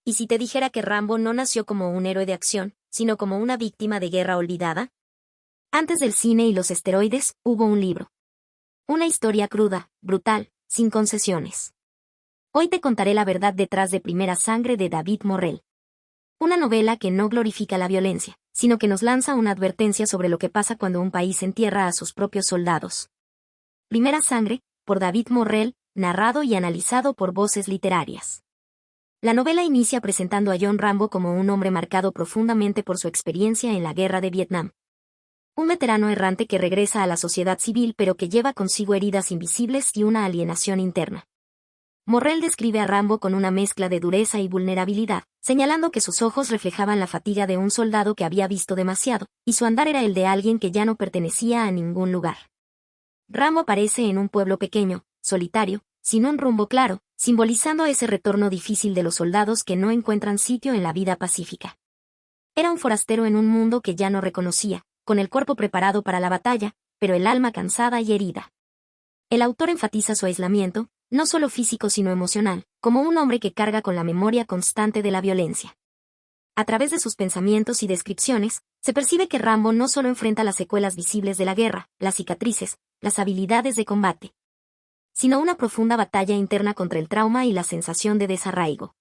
¿Y si te dijera que Rambo no nació como un héroe de acción, sino como una víctima de guerra olvidada? Antes del cine y los esteroides, hubo un libro. Una historia cruda, brutal, sin concesiones. Hoy te contaré la verdad detrás de Primera Sangre de David Morrell. Una novela que no glorifica la violencia, sino que nos lanza una advertencia sobre lo que pasa cuando un país entierra a sus propios soldados. Primera Sangre, por David Morrell, narrado y analizado por Voces Literarias. La novela inicia presentando a John Rambo como un hombre marcado profundamente por su experiencia en la guerra de Vietnam. Un veterano errante que regresa a la sociedad civil pero que lleva consigo heridas invisibles y una alienación interna. Morrell describe a Rambo con una mezcla de dureza y vulnerabilidad, señalando que sus ojos reflejaban la fatiga de un soldado que había visto demasiado, y su andar era el de alguien que ya no pertenecía a ningún lugar. Rambo aparece en un pueblo pequeño, solitario, sin un rumbo claro, simbolizando ese retorno difícil de los soldados que no encuentran sitio en la vida pacífica. Era un forastero en un mundo que ya no reconocía, con el cuerpo preparado para la batalla, pero el alma cansada y herida. El autor enfatiza su aislamiento, no solo físico sino emocional, como un hombre que carga con la memoria constante de la violencia. A través de sus pensamientos y descripciones, se percibe que Rambo no solo enfrenta las secuelas visibles de la guerra, las cicatrices, las habilidades de combate, sino una profunda batalla interna contra el trauma y la sensación de desarraigo.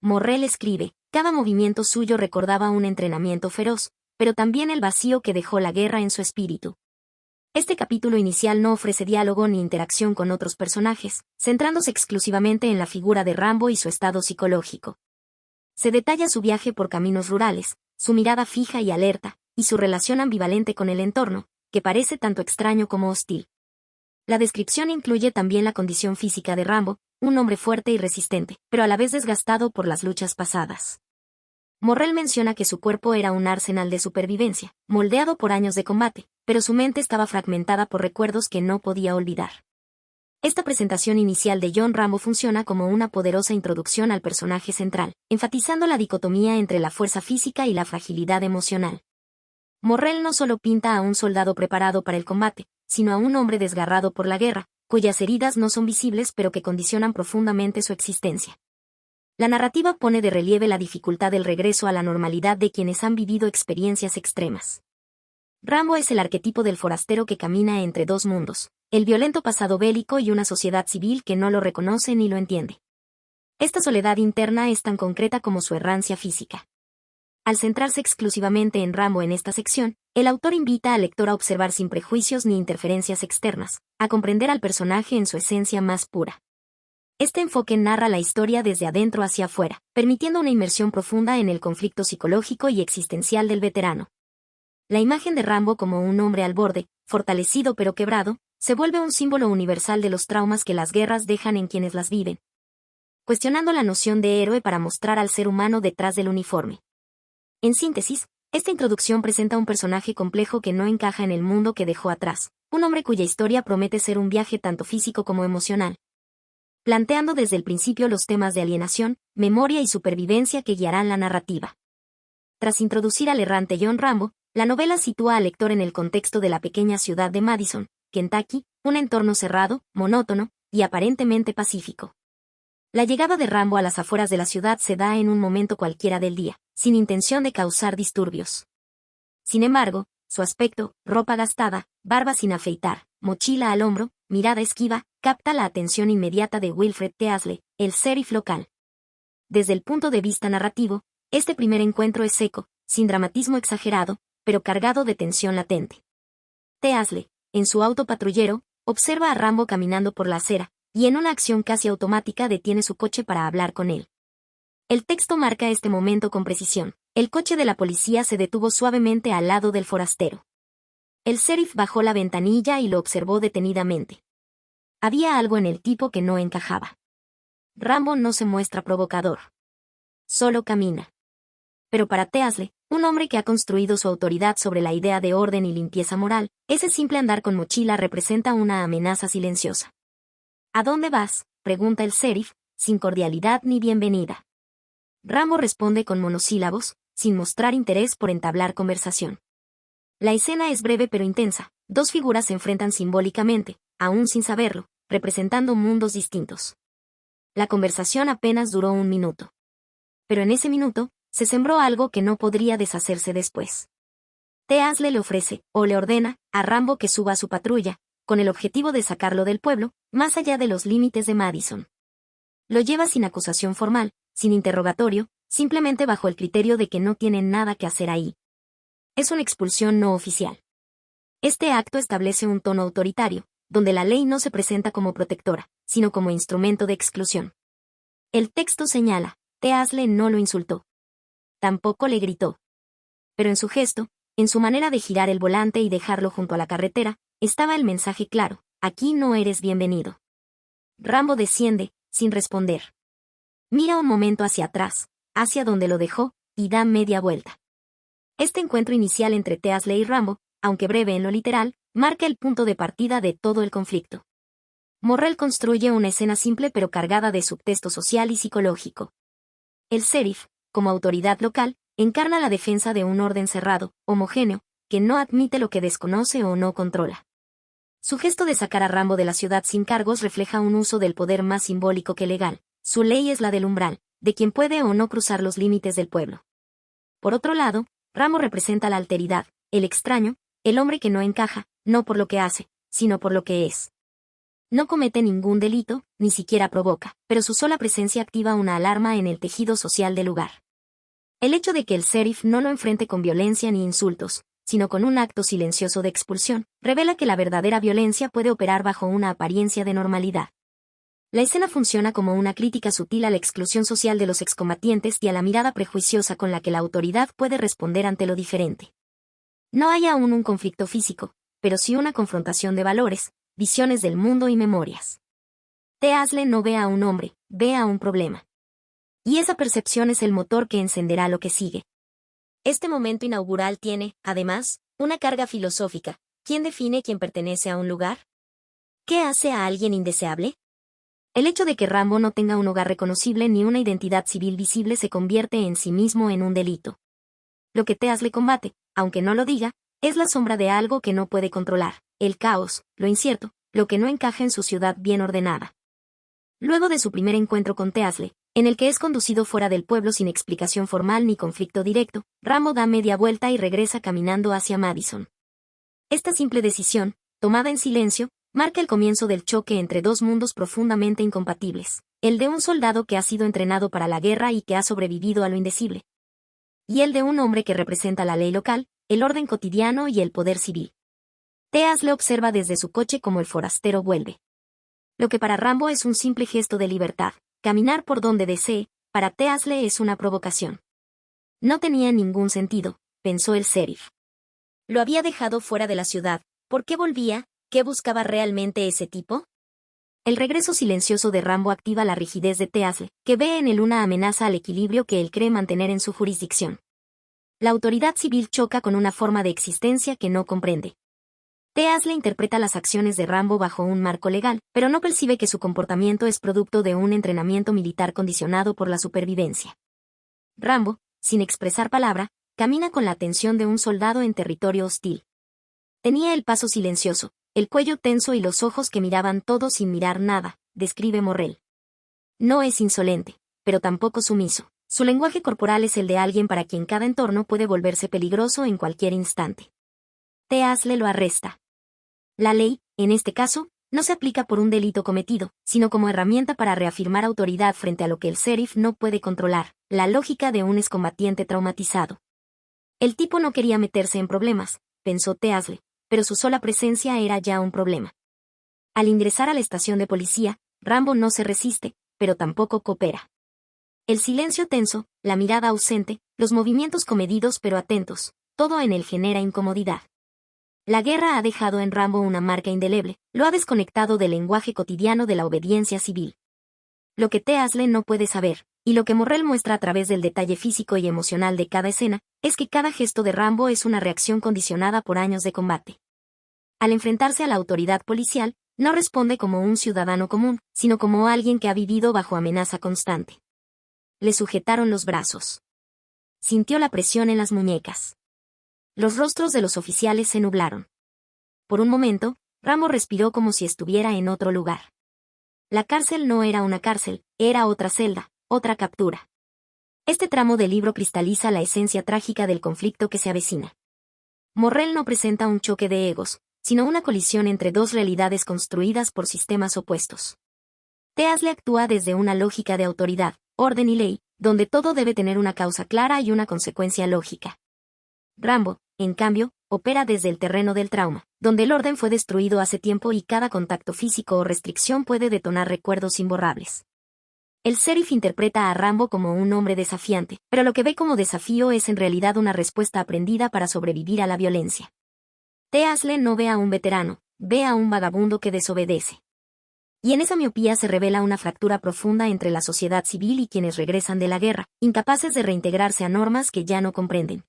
Morrell escribe, cada movimiento suyo recordaba un entrenamiento feroz, pero también el vacío que dejó la guerra en su espíritu. Este capítulo inicial no ofrece diálogo ni interacción con otros personajes, centrándose exclusivamente en la figura de Rambo y su estado psicológico. Se detalla su viaje por caminos rurales, su mirada fija y alerta, y su relación ambivalente con el entorno, que parece tanto extraño como hostil. La descripción incluye también la condición física de Rambo, un hombre fuerte y resistente, pero a la vez desgastado por las luchas pasadas. Morrell menciona que su cuerpo era un arsenal de supervivencia, moldeado por años de combate, pero su mente estaba fragmentada por recuerdos que no podía olvidar. Esta presentación inicial de John Rambo funciona como una poderosa introducción al personaje central, enfatizando la dicotomía entre la fuerza física y la fragilidad emocional. Morrell no solo pinta a un soldado preparado para el combate, sino a un hombre desgarrado por la guerra, cuyas heridas no son visibles pero que condicionan profundamente su existencia. La narrativa pone de relieve la dificultad del regreso a la normalidad de quienes han vivido experiencias extremas. Rambo es el arquetipo del forastero que camina entre dos mundos, el violento pasado bélico y una sociedad civil que no lo reconoce ni lo entiende. Esta soledad interna es tan concreta como su errancia física. Al centrarse exclusivamente en Rambo en esta sección, el autor invita al lector a observar sin prejuicios ni interferencias externas, a comprender al personaje en su esencia más pura. Este enfoque narra la historia desde adentro hacia afuera, permitiendo una inmersión profunda en el conflicto psicológico y existencial del veterano. La imagen de Rambo como un hombre al borde, fortalecido pero quebrado, se vuelve un símbolo universal de los traumas que las guerras dejan en quienes las viven, cuestionando la noción de héroe para mostrar al ser humano detrás del uniforme. En síntesis, esta introducción presenta un personaje complejo que no encaja en el mundo que dejó atrás, un hombre cuya historia promete ser un viaje tanto físico como emocional, planteando desde el principio los temas de alienación, memoria y supervivencia que guiarán la narrativa. Tras introducir al errante John Rambo, la novela sitúa al lector en el contexto de la pequeña ciudad de Madison, Kentucky, un entorno cerrado, monótono y aparentemente pacífico. La llegada de Rambo a las afueras de la ciudad se da en un momento cualquiera del día, sin intención de causar disturbios. Sin embargo, su aspecto, ropa gastada, barba sin afeitar, mochila al hombro, mirada esquiva, capta la atención inmediata de Wilfred Teasley, el sheriff local. Desde el punto de vista narrativo, este primer encuentro es seco, sin dramatismo exagerado, pero cargado de tensión latente. Teasley, en su auto patrullero, observa a Rambo caminando por la acera, y en una acción casi automática detiene su coche para hablar con él. El texto marca este momento con precisión. El coche de la policía se detuvo suavemente al lado del forastero. El sheriff bajó la ventanilla y lo observó detenidamente. Había algo en el tipo que no encajaba. Rambo no se muestra provocador. Solo camina. Pero para Teasley, un hombre que ha construido su autoridad sobre la idea de orden y limpieza moral, ese simple andar con mochila representa una amenaza silenciosa. ¿A dónde vas?, pregunta el sheriff, sin cordialidad ni bienvenida. Rambo responde con monosílabos, sin mostrar interés por entablar conversación. La escena es breve pero intensa. Dos figuras se enfrentan simbólicamente, aún sin saberlo, representando mundos distintos. La conversación apenas duró 1 minuto. Pero en ese minuto, se sembró algo que no podría deshacerse después. Teasle le ofrece, o le ordena, a Rambo que suba a su patrulla, con el objetivo de sacarlo del pueblo, más allá de los límites de Madison. Lo lleva sin acusación formal, sin interrogatorio, simplemente bajo el criterio de que no tienen nada que hacer ahí. Es una expulsión no oficial. Este acto establece un tono autoritario, donde la ley no se presenta como protectora, sino como instrumento de exclusión. El texto señala, Teasle no lo insultó. Tampoco le gritó. Pero en su gesto, en su manera de girar el volante y dejarlo junto a la carretera, estaba el mensaje claro, aquí no eres bienvenido. Rambo desciende, sin responder. Mira un momento hacia atrás, hacia donde lo dejó, y da media vuelta. Este encuentro inicial entre Teasle y Rambo, aunque breve en lo literal, marca el punto de partida de todo el conflicto. Morrell construye una escena simple pero cargada de subtexto social y psicológico. El sheriff, como autoridad local, encarna la defensa de un orden cerrado, homogéneo, que no admite lo que desconoce o no controla. Su gesto de sacar a Rambo de la ciudad sin cargos refleja un uso del poder más simbólico que legal. Su ley es la del umbral, de quien puede o no cruzar los límites del pueblo. Por otro lado, Rambo representa la alteridad, el extraño, el hombre que no encaja, no por lo que hace, sino por lo que es. No comete ningún delito, ni siquiera provoca, pero su sola presencia activa una alarma en el tejido social del lugar. El hecho de que el sheriff no lo enfrente con violencia ni insultos, sino con un acto silencioso de expulsión, revela que la verdadera violencia puede operar bajo una apariencia de normalidad. La escena funciona como una crítica sutil a la exclusión social de los excombatientes y a la mirada prejuiciosa con la que la autoridad puede responder ante lo diferente. No hay aún un conflicto físico, pero sí una confrontación de valores, visiones del mundo y memorias. Teasle no ve a un hombre, ve a un problema. Y esa percepción es el motor que encenderá lo que sigue. Este momento inaugural tiene, además, una carga filosófica. ¿Quién define quién pertenece a un lugar? ¿Qué hace a alguien indeseable? El hecho de que Rambo no tenga un hogar reconocible ni una identidad civil visible se convierte en sí mismo en un delito. Lo que Teasle combate, aunque no lo diga, es la sombra de algo que no puede controlar, el caos, lo incierto, lo que no encaja en su ciudad bien ordenada. Luego de su primer encuentro con Teasle, en el que es conducido fuera del pueblo sin explicación formal ni conflicto directo, Rambo da media vuelta y regresa caminando hacia Madison. Esta simple decisión, tomada en silencio, marca el comienzo del choque entre dos mundos profundamente incompatibles, el de un soldado que ha sido entrenado para la guerra y que ha sobrevivido a lo indecible, y el de un hombre que representa la ley local, el orden cotidiano y el poder civil. Teasle observa desde su coche como el forastero vuelve. Lo que para Rambo es un simple gesto de libertad, caminar por donde desee, para Teasle es una provocación. No tenía ningún sentido, pensó el sheriff. Lo había dejado fuera de la ciudad, ¿por qué volvía? ¿Qué buscaba realmente ese tipo? El regreso silencioso de Rambo activa la rigidez de Teasle, que ve en él una amenaza al equilibrio que él cree mantener en su jurisdicción. La autoridad civil choca con una forma de existencia que no comprende. Teasle interpreta las acciones de Rambo bajo un marco legal, pero no percibe que su comportamiento es producto de un entrenamiento militar condicionado por la supervivencia. Rambo, sin expresar palabra, camina con la atención de un soldado en territorio hostil. Tenía el paso silencioso, el cuello tenso y los ojos que miraban todo sin mirar nada, describe Morrell. No es insolente, pero tampoco sumiso. Su lenguaje corporal es el de alguien para quien cada entorno puede volverse peligroso en cualquier instante. Teasle lo arresta. La ley, en este caso, no se aplica por un delito cometido, sino como herramienta para reafirmar autoridad frente a lo que el sheriff no puede controlar, la lógica de un excombatiente traumatizado. El tipo no quería meterse en problemas, pensó Teasle, pero su sola presencia era ya un problema. Al ingresar a la estación de policía, Rambo no se resiste, pero tampoco coopera. El silencio tenso, la mirada ausente, los movimientos comedidos pero atentos, todo en él genera incomodidad. La guerra ha dejado en Rambo una marca indeleble, lo ha desconectado del lenguaje cotidiano de la obediencia civil. Lo que Teasle no puede saber, y lo que Morrell muestra a través del detalle físico y emocional de cada escena, es que cada gesto de Rambo es una reacción condicionada por años de combate. Al enfrentarse a la autoridad policial, no responde como un ciudadano común, sino como alguien que ha vivido bajo amenaza constante. Le sujetaron los brazos. Sintió la presión en las muñecas. Los rostros de los oficiales se nublaron. Por un momento, Rambo respiró como si estuviera en otro lugar. La cárcel no era una cárcel, era otra celda, otra captura. Este tramo del libro cristaliza la esencia trágica del conflicto que se avecina. Morrell no presenta un choque de egos, sino una colisión entre dos realidades construidas por sistemas opuestos. Teasle actúa desde una lógica de autoridad, orden y ley, donde todo debe tener una causa clara y una consecuencia lógica. Rambo, en cambio, opera desde el terreno del trauma, donde el orden fue destruido hace tiempo y cada contacto físico o restricción puede detonar recuerdos imborrables. El sheriff interpreta a Rambo como un hombre desafiante, pero lo que ve como desafío es en realidad una respuesta aprendida para sobrevivir a la violencia. Teasle no ve a un veterano, ve a un vagabundo que desobedece. Y en esa miopía se revela una fractura profunda entre la sociedad civil y quienes regresan de la guerra, incapaces de reintegrarse a normas que ya no comprenden.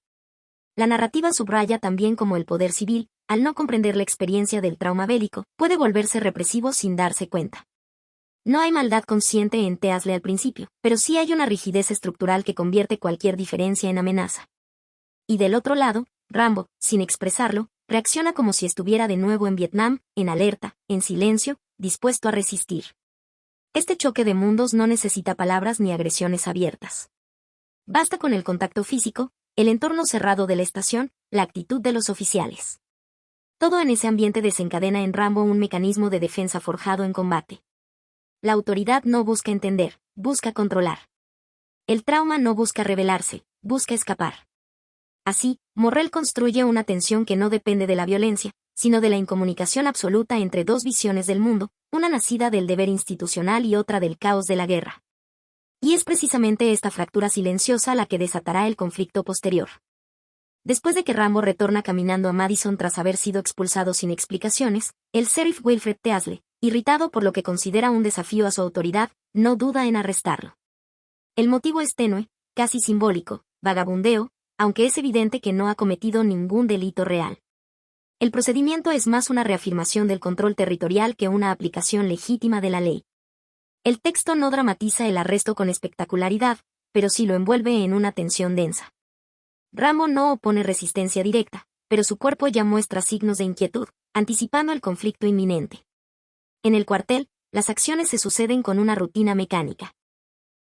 La narrativa subraya también cómo el poder civil, al no comprender la experiencia del trauma bélico, puede volverse represivo sin darse cuenta. No hay maldad consciente en Teasle al principio, pero sí hay una rigidez estructural que convierte cualquier diferencia en amenaza. Y del otro lado, Rambo, sin expresarlo, reacciona como si estuviera de nuevo en Vietnam, en alerta, en silencio, dispuesto a resistir. Este choque de mundos no necesita palabras ni agresiones abiertas. Basta con el contacto físico, el entorno cerrado de la estación, la actitud de los oficiales. Todo en ese ambiente desencadena en Rambo un mecanismo de defensa forjado en combate. La autoridad no busca entender, busca controlar. El trauma no busca rebelarse, busca escapar. Así, Morrell construye una tensión que no depende de la violencia, sino de la incomunicación absoluta entre dos visiones del mundo, una nacida del deber institucional y otra del caos de la guerra. Y es precisamente esta fractura silenciosa la que desatará el conflicto posterior. Después de que Rambo retorna caminando a Madison tras haber sido expulsado sin explicaciones, el sheriff Wilfred Teasle, irritado por lo que considera un desafío a su autoridad, no duda en arrestarlo. El motivo es tenue, casi simbólico, vagabundeo, aunque es evidente que no ha cometido ningún delito real. El procedimiento es más una reafirmación del control territorial que una aplicación legítima de la ley. El texto no dramatiza el arresto con espectacularidad, pero sí lo envuelve en una tensión densa. Rambo no opone resistencia directa, pero su cuerpo ya muestra signos de inquietud, anticipando el conflicto inminente. En el cuartel, las acciones se suceden con una rutina mecánica.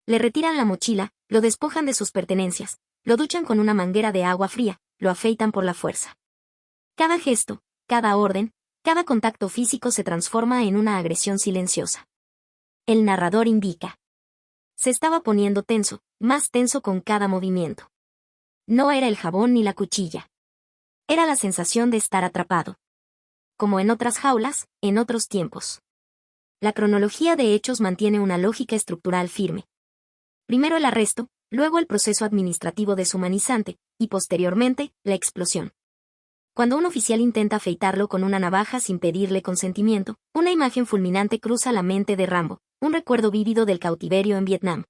Le retiran la mochila, lo despojan de sus pertenencias, lo duchan con una manguera de agua fría, lo afeitan por la fuerza. Cada gesto, cada orden, cada contacto físico se transforma en una agresión silenciosa. El narrador indica. Se estaba poniendo tenso, más tenso con cada movimiento. No era el jabón ni la cuchilla. Era la sensación de estar atrapado. Como en otras jaulas, en otros tiempos. La cronología de hechos mantiene una lógica estructural firme. Primero el arresto, luego el proceso administrativo deshumanizante, y posteriormente, la explosión. Cuando un oficial intenta afeitarlo con una navaja sin pedirle consentimiento, una imagen fulminante cruza la mente de Rambo, un recuerdo vívido del cautiverio en Vietnam.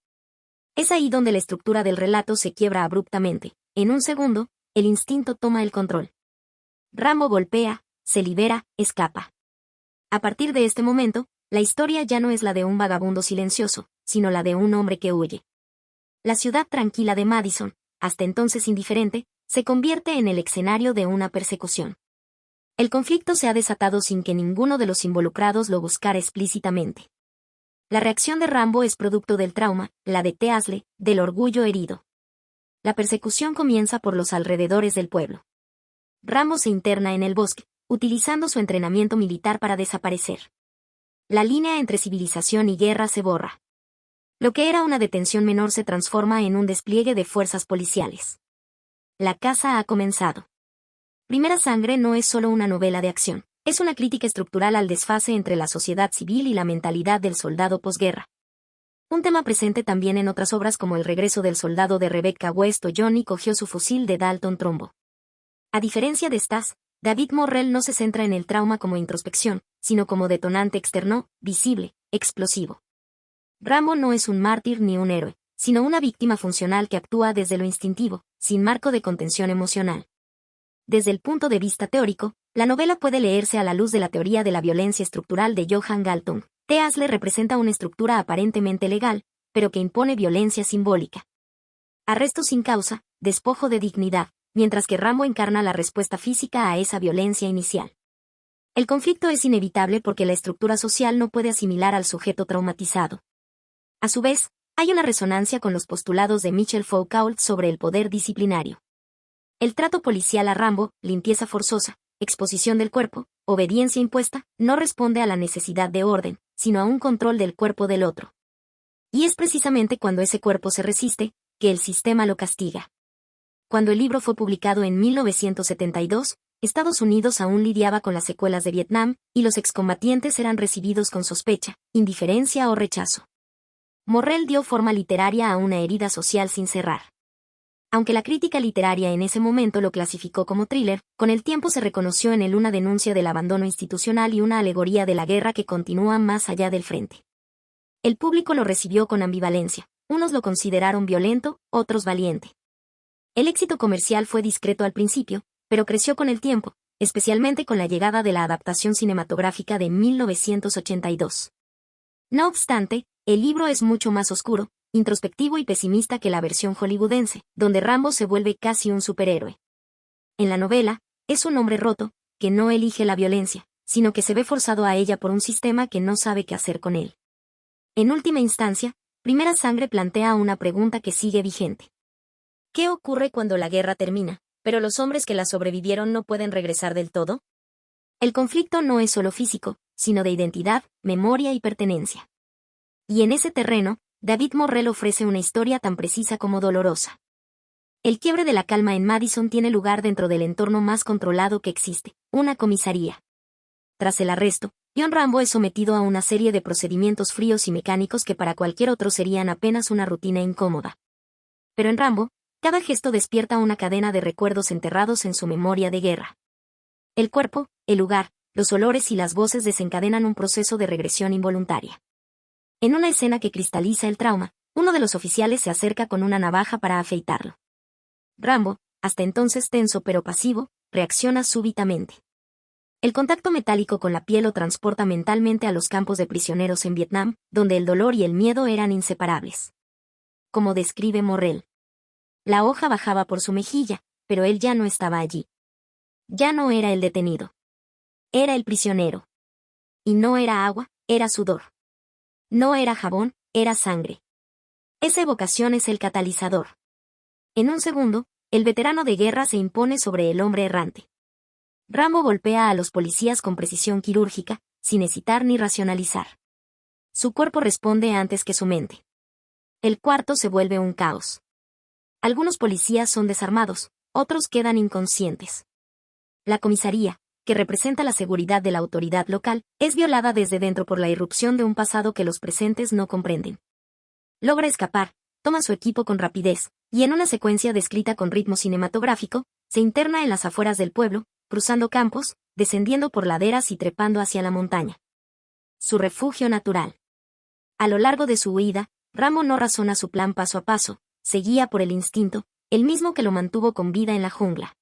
Es ahí donde la estructura del relato se quiebra abruptamente. En un segundo, el instinto toma el control. Rambo golpea, se libera, escapa. A partir de este momento, la historia ya no es la de un vagabundo silencioso, sino la de un hombre que huye. La ciudad tranquila de Madison, hasta entonces indiferente, se convierte en el escenario de una persecución. El conflicto se ha desatado sin que ninguno de los involucrados lo buscara explícitamente. La reacción de Rambo es producto del trauma, la de Teasle, del orgullo herido. La persecución comienza por los alrededores del pueblo. Rambo se interna en el bosque, utilizando su entrenamiento militar para desaparecer. La línea entre civilización y guerra se borra. Lo que era una detención menor se transforma en un despliegue de fuerzas policiales. La caza ha comenzado. Primera Sangre no es solo una novela de acción, es una crítica estructural al desfase entre la sociedad civil y la mentalidad del soldado posguerra. Un tema presente también en otras obras como El regreso del soldado de Rebecca West o Johnny cogió su fusil de Dalton Trumbo. A diferencia de Stas, David Morrell no se centra en el trauma como introspección, sino como detonante externo, visible, explosivo. Rambo no es un mártir ni un héroe, sino una víctima funcional que actúa desde lo instintivo, sin marco de contención emocional. Desde el punto de vista teórico, la novela puede leerse a la luz de la teoría de la violencia estructural de Johan Galtung. Teasle representa una estructura aparentemente legal, pero que impone violencia simbólica. Arresto sin causa, despojo de dignidad, mientras que Rambo encarna la respuesta física a esa violencia inicial. El conflicto es inevitable porque la estructura social no puede asimilar al sujeto traumatizado. A su vez, Hay una resonancia con los postulados de Michel Foucault sobre el poder disciplinario. El trato policial a Rambo, limpieza forzosa, exposición del cuerpo, obediencia impuesta, no responde a la necesidad de orden, sino a un control del cuerpo del otro. Y es precisamente cuando ese cuerpo se resiste, que el sistema lo castiga. Cuando el libro fue publicado en 1972, Estados Unidos aún lidiaba con las secuelas de Vietnam, y los excombatientes eran recibidos con sospecha, indiferencia o rechazo. Morrell dio forma literaria a una herida social sin cerrar. Aunque la crítica literaria en ese momento lo clasificó como thriller, con el tiempo se reconoció en él una denuncia del abandono institucional y una alegoría de la guerra que continúa más allá del frente. El público lo recibió con ambivalencia, unos lo consideraron violento, otros valiente. El éxito comercial fue discreto al principio, pero creció con el tiempo, especialmente con la llegada de la adaptación cinematográfica de 1982. No obstante, el libro es mucho más oscuro, introspectivo y pesimista que la versión hollywoodense, donde Rambo se vuelve casi un superhéroe. En la novela, es un hombre roto, que no elige la violencia, sino que se ve forzado a ella por un sistema que no sabe qué hacer con él. En última instancia, Primera Sangre plantea una pregunta que sigue vigente. ¿Qué ocurre cuando la guerra termina, pero los hombres que la sobrevivieron no pueden regresar del todo? El conflicto no es solo físico, sino de identidad, memoria y pertenencia. Y en ese terreno, David Morrell ofrece una historia tan precisa como dolorosa. El quiebre de la calma en Madison tiene lugar dentro del entorno más controlado que existe, una comisaría. Tras el arresto, John Rambo es sometido a una serie de procedimientos fríos y mecánicos que para cualquier otro serían apenas una rutina incómoda. Pero en Rambo, cada gesto despierta una cadena de recuerdos enterrados en su memoria de guerra. El cuerpo, el lugar, los olores y las voces desencadenan un proceso de regresión involuntaria. En una escena que cristaliza el trauma, uno de los oficiales se acerca con una navaja para afeitarlo. Rambo, hasta entonces tenso pero pasivo, reacciona súbitamente. El contacto metálico con la piel lo transporta mentalmente a los campos de prisioneros en Vietnam, donde el dolor y el miedo eran inseparables. Como describe Morrell. La hoja bajaba por su mejilla, pero él ya no estaba allí. Ya no era el detenido. Era el prisionero. Y no era agua, era sudor. No era jabón, era sangre. Esa evocación es el catalizador. En un segundo, el veterano de guerra se impone sobre el hombre errante. Rambo golpea a los policías con precisión quirúrgica, sin hesitar ni racionalizar. Su cuerpo responde antes que su mente. El cuarto se vuelve un caos. Algunos policías son desarmados, otros quedan inconscientes. La comisaría, que representa la seguridad de la autoridad local, es violada desde dentro por la irrupción de un pasado que los presentes no comprenden. Logra escapar, toma su equipo con rapidez, y en una secuencia descrita con ritmo cinematográfico, se interna en las afueras del pueblo, cruzando campos, descendiendo por laderas y trepando hacia la montaña. Su refugio natural. A lo largo de su huida, Rambo no razona su plan paso a paso, se guía por el instinto, el mismo que lo mantuvo con vida en la jungla.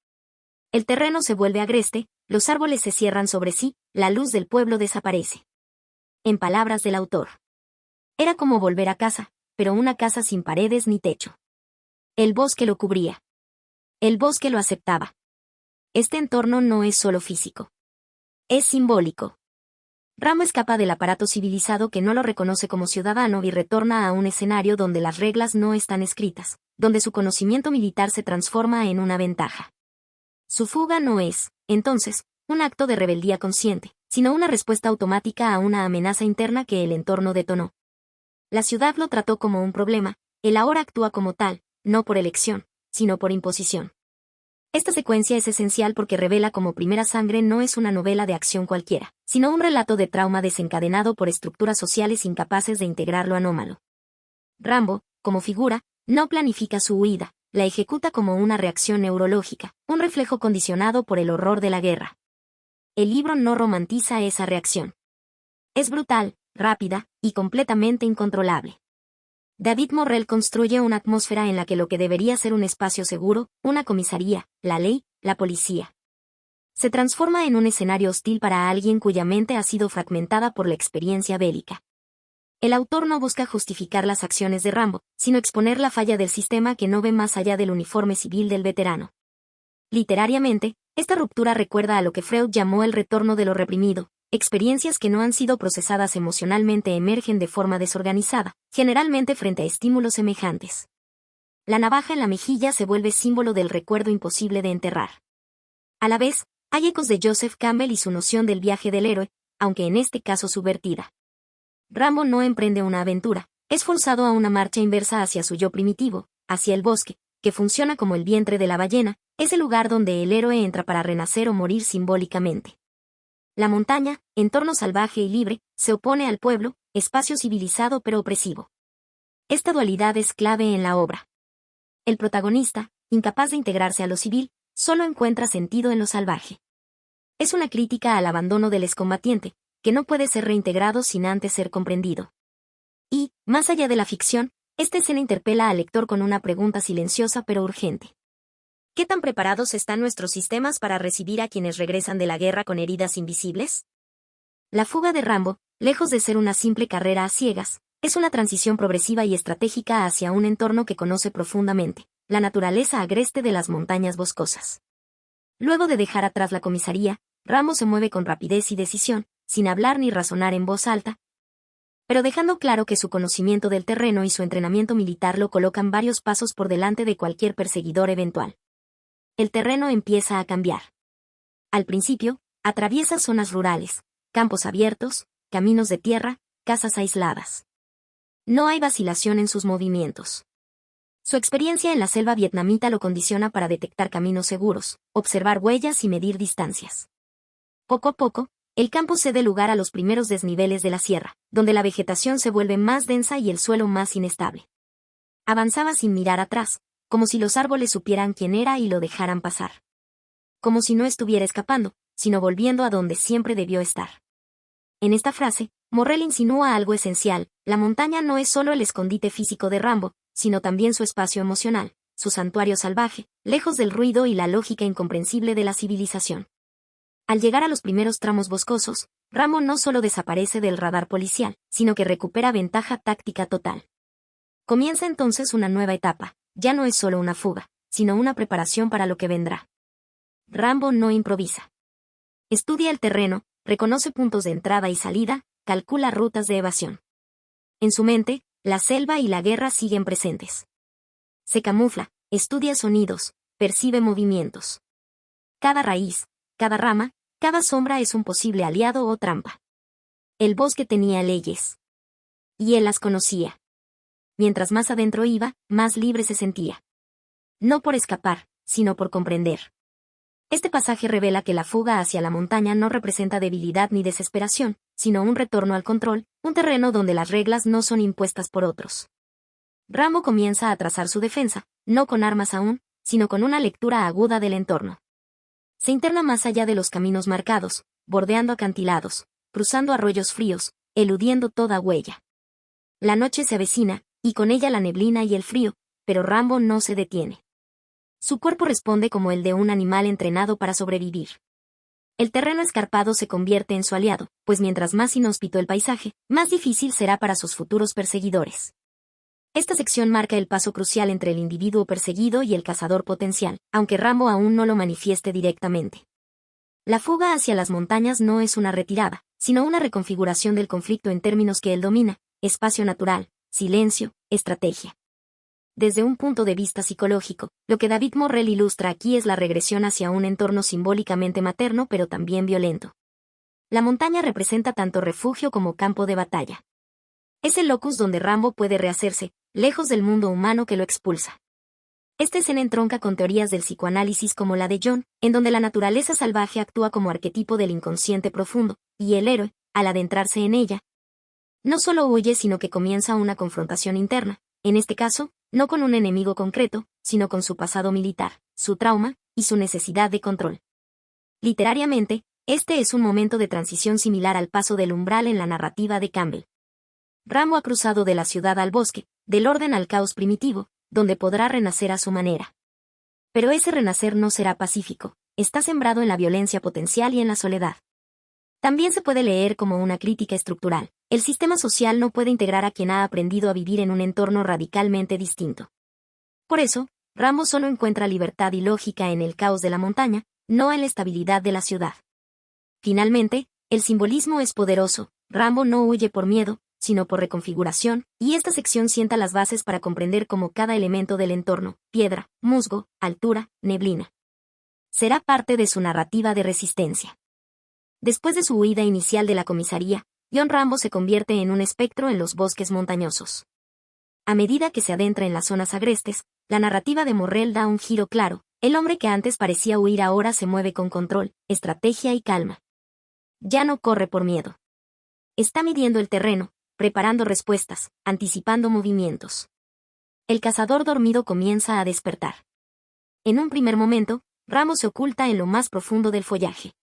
El terreno se vuelve agreste, los árboles se cierran sobre sí, la luz del pueblo desaparece. En palabras del autor. Era como volver a casa, pero una casa sin paredes ni techo. El bosque lo cubría. El bosque lo aceptaba. Este entorno no es solo físico. Es simbólico. Rambo escapa del aparato civilizado que no lo reconoce como ciudadano y retorna a un escenario donde las reglas no están escritas, donde su conocimiento militar se transforma en una ventaja. Su fuga no es, entonces, un acto de rebeldía consciente, sino una respuesta automática a una amenaza interna que el entorno detonó. La ciudad lo trató como un problema, él ahora actúa como tal, no por elección, sino por imposición. Esta secuencia es esencial porque revela cómo Primera Sangre no es una novela de acción cualquiera, sino un relato de trauma desencadenado por estructuras sociales incapaces de integrar lo anómalo. Rambo, como figura, no planifica su huida, la ejecuta como una reacción neurológica, un reflejo condicionado por el horror de la guerra. El libro no romantiza esa reacción. Es brutal, rápida, y completamente incontrolable. David Morrell construye una atmósfera en la que lo que debería ser un espacio seguro, una comisaría, la ley, la policía, se transforma en un escenario hostil para alguien cuya mente ha sido fragmentada por la experiencia bélica. El autor no busca justificar las acciones de Rambo, sino exponer la falla del sistema que no ve más allá del uniforme civil del veterano. Literariamente, esta ruptura recuerda a lo que Freud llamó el retorno de lo reprimido, Experiencias que no han sido procesadas emocionalmente emergen de forma desorganizada, generalmente frente a estímulos semejantes. La navaja en la mejilla se vuelve símbolo del recuerdo imposible de enterrar. A la vez, hay ecos de Joseph Campbell y su noción del viaje del héroe, aunque en este caso subvertida. Rambo no emprende una aventura, es forzado a una marcha inversa hacia su yo primitivo, hacia el bosque, que funciona como el vientre de la ballena, es el lugar donde el héroe entra para renacer o morir simbólicamente. La montaña, entorno salvaje y libre, se opone al pueblo, espacio civilizado pero opresivo. Esta dualidad es clave en la obra. El protagonista, incapaz de integrarse a lo civil, solo encuentra sentido en lo salvaje. Es una crítica al abandono del excombatiente, que no puede ser reintegrado sin antes ser comprendido. Y, más allá de la ficción, esta escena interpela al lector con una pregunta silenciosa pero urgente. ¿Qué tan preparados están nuestros sistemas para recibir a quienes regresan de la guerra con heridas invisibles? La fuga de Rambo, lejos de ser una simple carrera a ciegas, es una transición progresiva y estratégica hacia un entorno que conoce profundamente, la naturaleza agreste de las montañas boscosas. Luego de dejar atrás la comisaría, Rambo se mueve con rapidez y decisión, sin hablar ni razonar en voz alta, pero dejando claro que su conocimiento del terreno y su entrenamiento militar lo colocan varios pasos por delante de cualquier perseguidor eventual. El terreno empieza a cambiar. Al principio, atraviesa zonas rurales, campos abiertos, caminos de tierra, casas aisladas. No hay vacilación en sus movimientos. Su experiencia en la selva vietnamita lo condiciona para detectar caminos seguros, observar huellas y medir distancias. Poco a poco, el campo cede lugar a los primeros desniveles de la sierra, donde la vegetación se vuelve más densa y el suelo más inestable. Avanzaba sin mirar atrás, como si los árboles supieran quién era y lo dejaran pasar. Como si no estuviera escapando, sino volviendo a donde siempre debió estar. En esta frase, Morrell insinúa algo esencial: la montaña no es solo el escondite físico de Rambo, sino también su espacio emocional, su santuario salvaje, lejos del ruido y la lógica incomprensible de la civilización. Al llegar a los primeros tramos boscosos, Rambo no solo desaparece del radar policial, sino que recupera ventaja táctica total. Comienza entonces una nueva etapa. Ya no es solo una fuga, sino una preparación para lo que vendrá. Rambo no improvisa. Estudia el terreno, reconoce puntos de entrada y salida, calcula rutas de evasión. En su mente, la selva y la guerra siguen presentes. Se camufla, estudia sonidos, percibe movimientos. Cada raíz, cada rama, cada sombra es un posible aliado o trampa. El bosque tenía leyes. Y él las conocía. Mientras más adentro iba, más libre se sentía. No por escapar, sino por comprender. Este pasaje revela que la fuga hacia la montaña no representa debilidad ni desesperación, sino un retorno al control, un terreno donde las reglas no son impuestas por otros. Rambo comienza a trazar su defensa, no con armas aún, sino con una lectura aguda del entorno. Se interna más allá de los caminos marcados, bordeando acantilados, cruzando arroyos fríos, eludiendo toda huella. La noche se avecina, y con ella la neblina y el frío, pero Rambo no se detiene. Su cuerpo responde como el de un animal entrenado para sobrevivir. El terreno escarpado se convierte en su aliado, pues mientras más inhóspito el paisaje, más difícil será para sus futuros perseguidores. Esta sección marca el paso crucial entre el individuo perseguido y el cazador potencial, aunque Rambo aún no lo manifieste directamente. La fuga hacia las montañas no es una retirada, sino una reconfiguración del conflicto en términos que él domina: espacio natural, silencio, estrategia. Desde un punto de vista psicológico, lo que David Morrell ilustra aquí es la regresión hacia un entorno simbólicamente materno pero también violento. La montaña representa tanto refugio como campo de batalla. Es el locus donde Rambo puede rehacerse, lejos del mundo humano que lo expulsa. Esta escena entronca con teorías del psicoanálisis como la de Jung, en donde la naturaleza salvaje actúa como arquetipo del inconsciente profundo, y el héroe, al adentrarse en ella, no solo huye sino que comienza una confrontación interna, en este caso, no con un enemigo concreto, sino con su pasado militar, su trauma, y su necesidad de control. Literariamente, este es un momento de transición similar al paso del umbral en la narrativa de Campbell. Rambo ha cruzado de la ciudad al bosque, del orden al caos primitivo, donde podrá renacer a su manera. Pero ese renacer no será pacífico, está sembrado en la violencia potencial y en la soledad. También se puede leer como una crítica estructural. El sistema social no puede integrar a quien ha aprendido a vivir en un entorno radicalmente distinto. Por eso, Rambo solo encuentra libertad y lógica en el caos de la montaña, no en la estabilidad de la ciudad. Finalmente, El simbolismo es poderoso. Rambo no huye por miedo, sino por reconfiguración, y esta sección sienta las bases para comprender cómo cada elemento del entorno, piedra, musgo, altura, neblina, será parte de su narrativa de resistencia. Después de su huida inicial de la comisaría, John Rambo se convierte en un espectro en los bosques montañosos. A medida que se adentra en las zonas agrestes, la narrativa de Morrell da un giro claro. El hombre que antes parecía huir ahora se mueve con control, estrategia y calma. Ya no corre por miedo. Está midiendo el terreno, preparando respuestas, anticipando movimientos. El cazador dormido comienza a despertar. En un primer momento, Rambo se oculta en lo más profundo del follaje.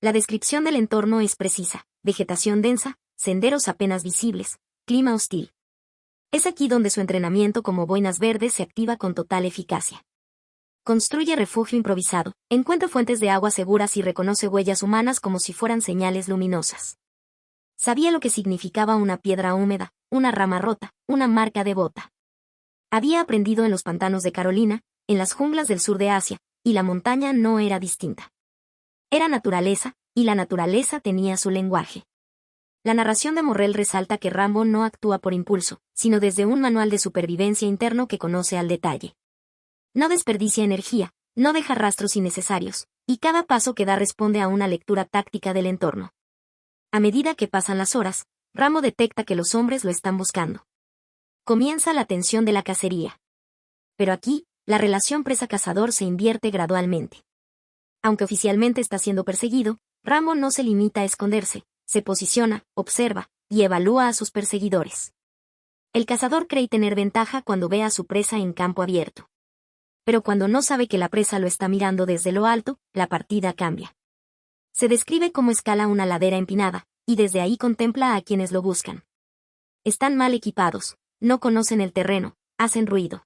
La descripción del entorno es precisa: vegetación densa, senderos apenas visibles, clima hostil. Es aquí donde su entrenamiento como boinas verdes se activa con total eficacia. Construye refugio improvisado, encuentra fuentes de agua seguras y reconoce huellas humanas como si fueran señales luminosas. Sabía lo que significaba una piedra húmeda, una rama rota, una marca de bota. Había aprendido en los pantanos de Carolina, en las junglas del sur de Asia, y la montaña no era distinta. Era naturaleza, y la naturaleza tenía su lenguaje. La narración de Morrell resalta que Rambo no actúa por impulso, sino desde un manual de supervivencia interno que conoce al detalle. No desperdicia energía, no deja rastros innecesarios, y cada paso que da responde a una lectura táctica del entorno. A medida que pasan las horas, Rambo detecta que los hombres lo están buscando. Comienza la tensión de la cacería. Pero aquí, la relación presa-cazador se invierte gradualmente. Aunque oficialmente está siendo perseguido, Rambo no se limita a esconderse, se posiciona, observa, y evalúa a sus perseguidores. El cazador cree tener ventaja cuando ve a su presa en campo abierto. Pero cuando no sabe que la presa lo está mirando desde lo alto, la partida cambia. Se describe cómo escala una ladera empinada, y desde ahí contempla a quienes lo buscan. Están mal equipados, no conocen el terreno, hacen ruido.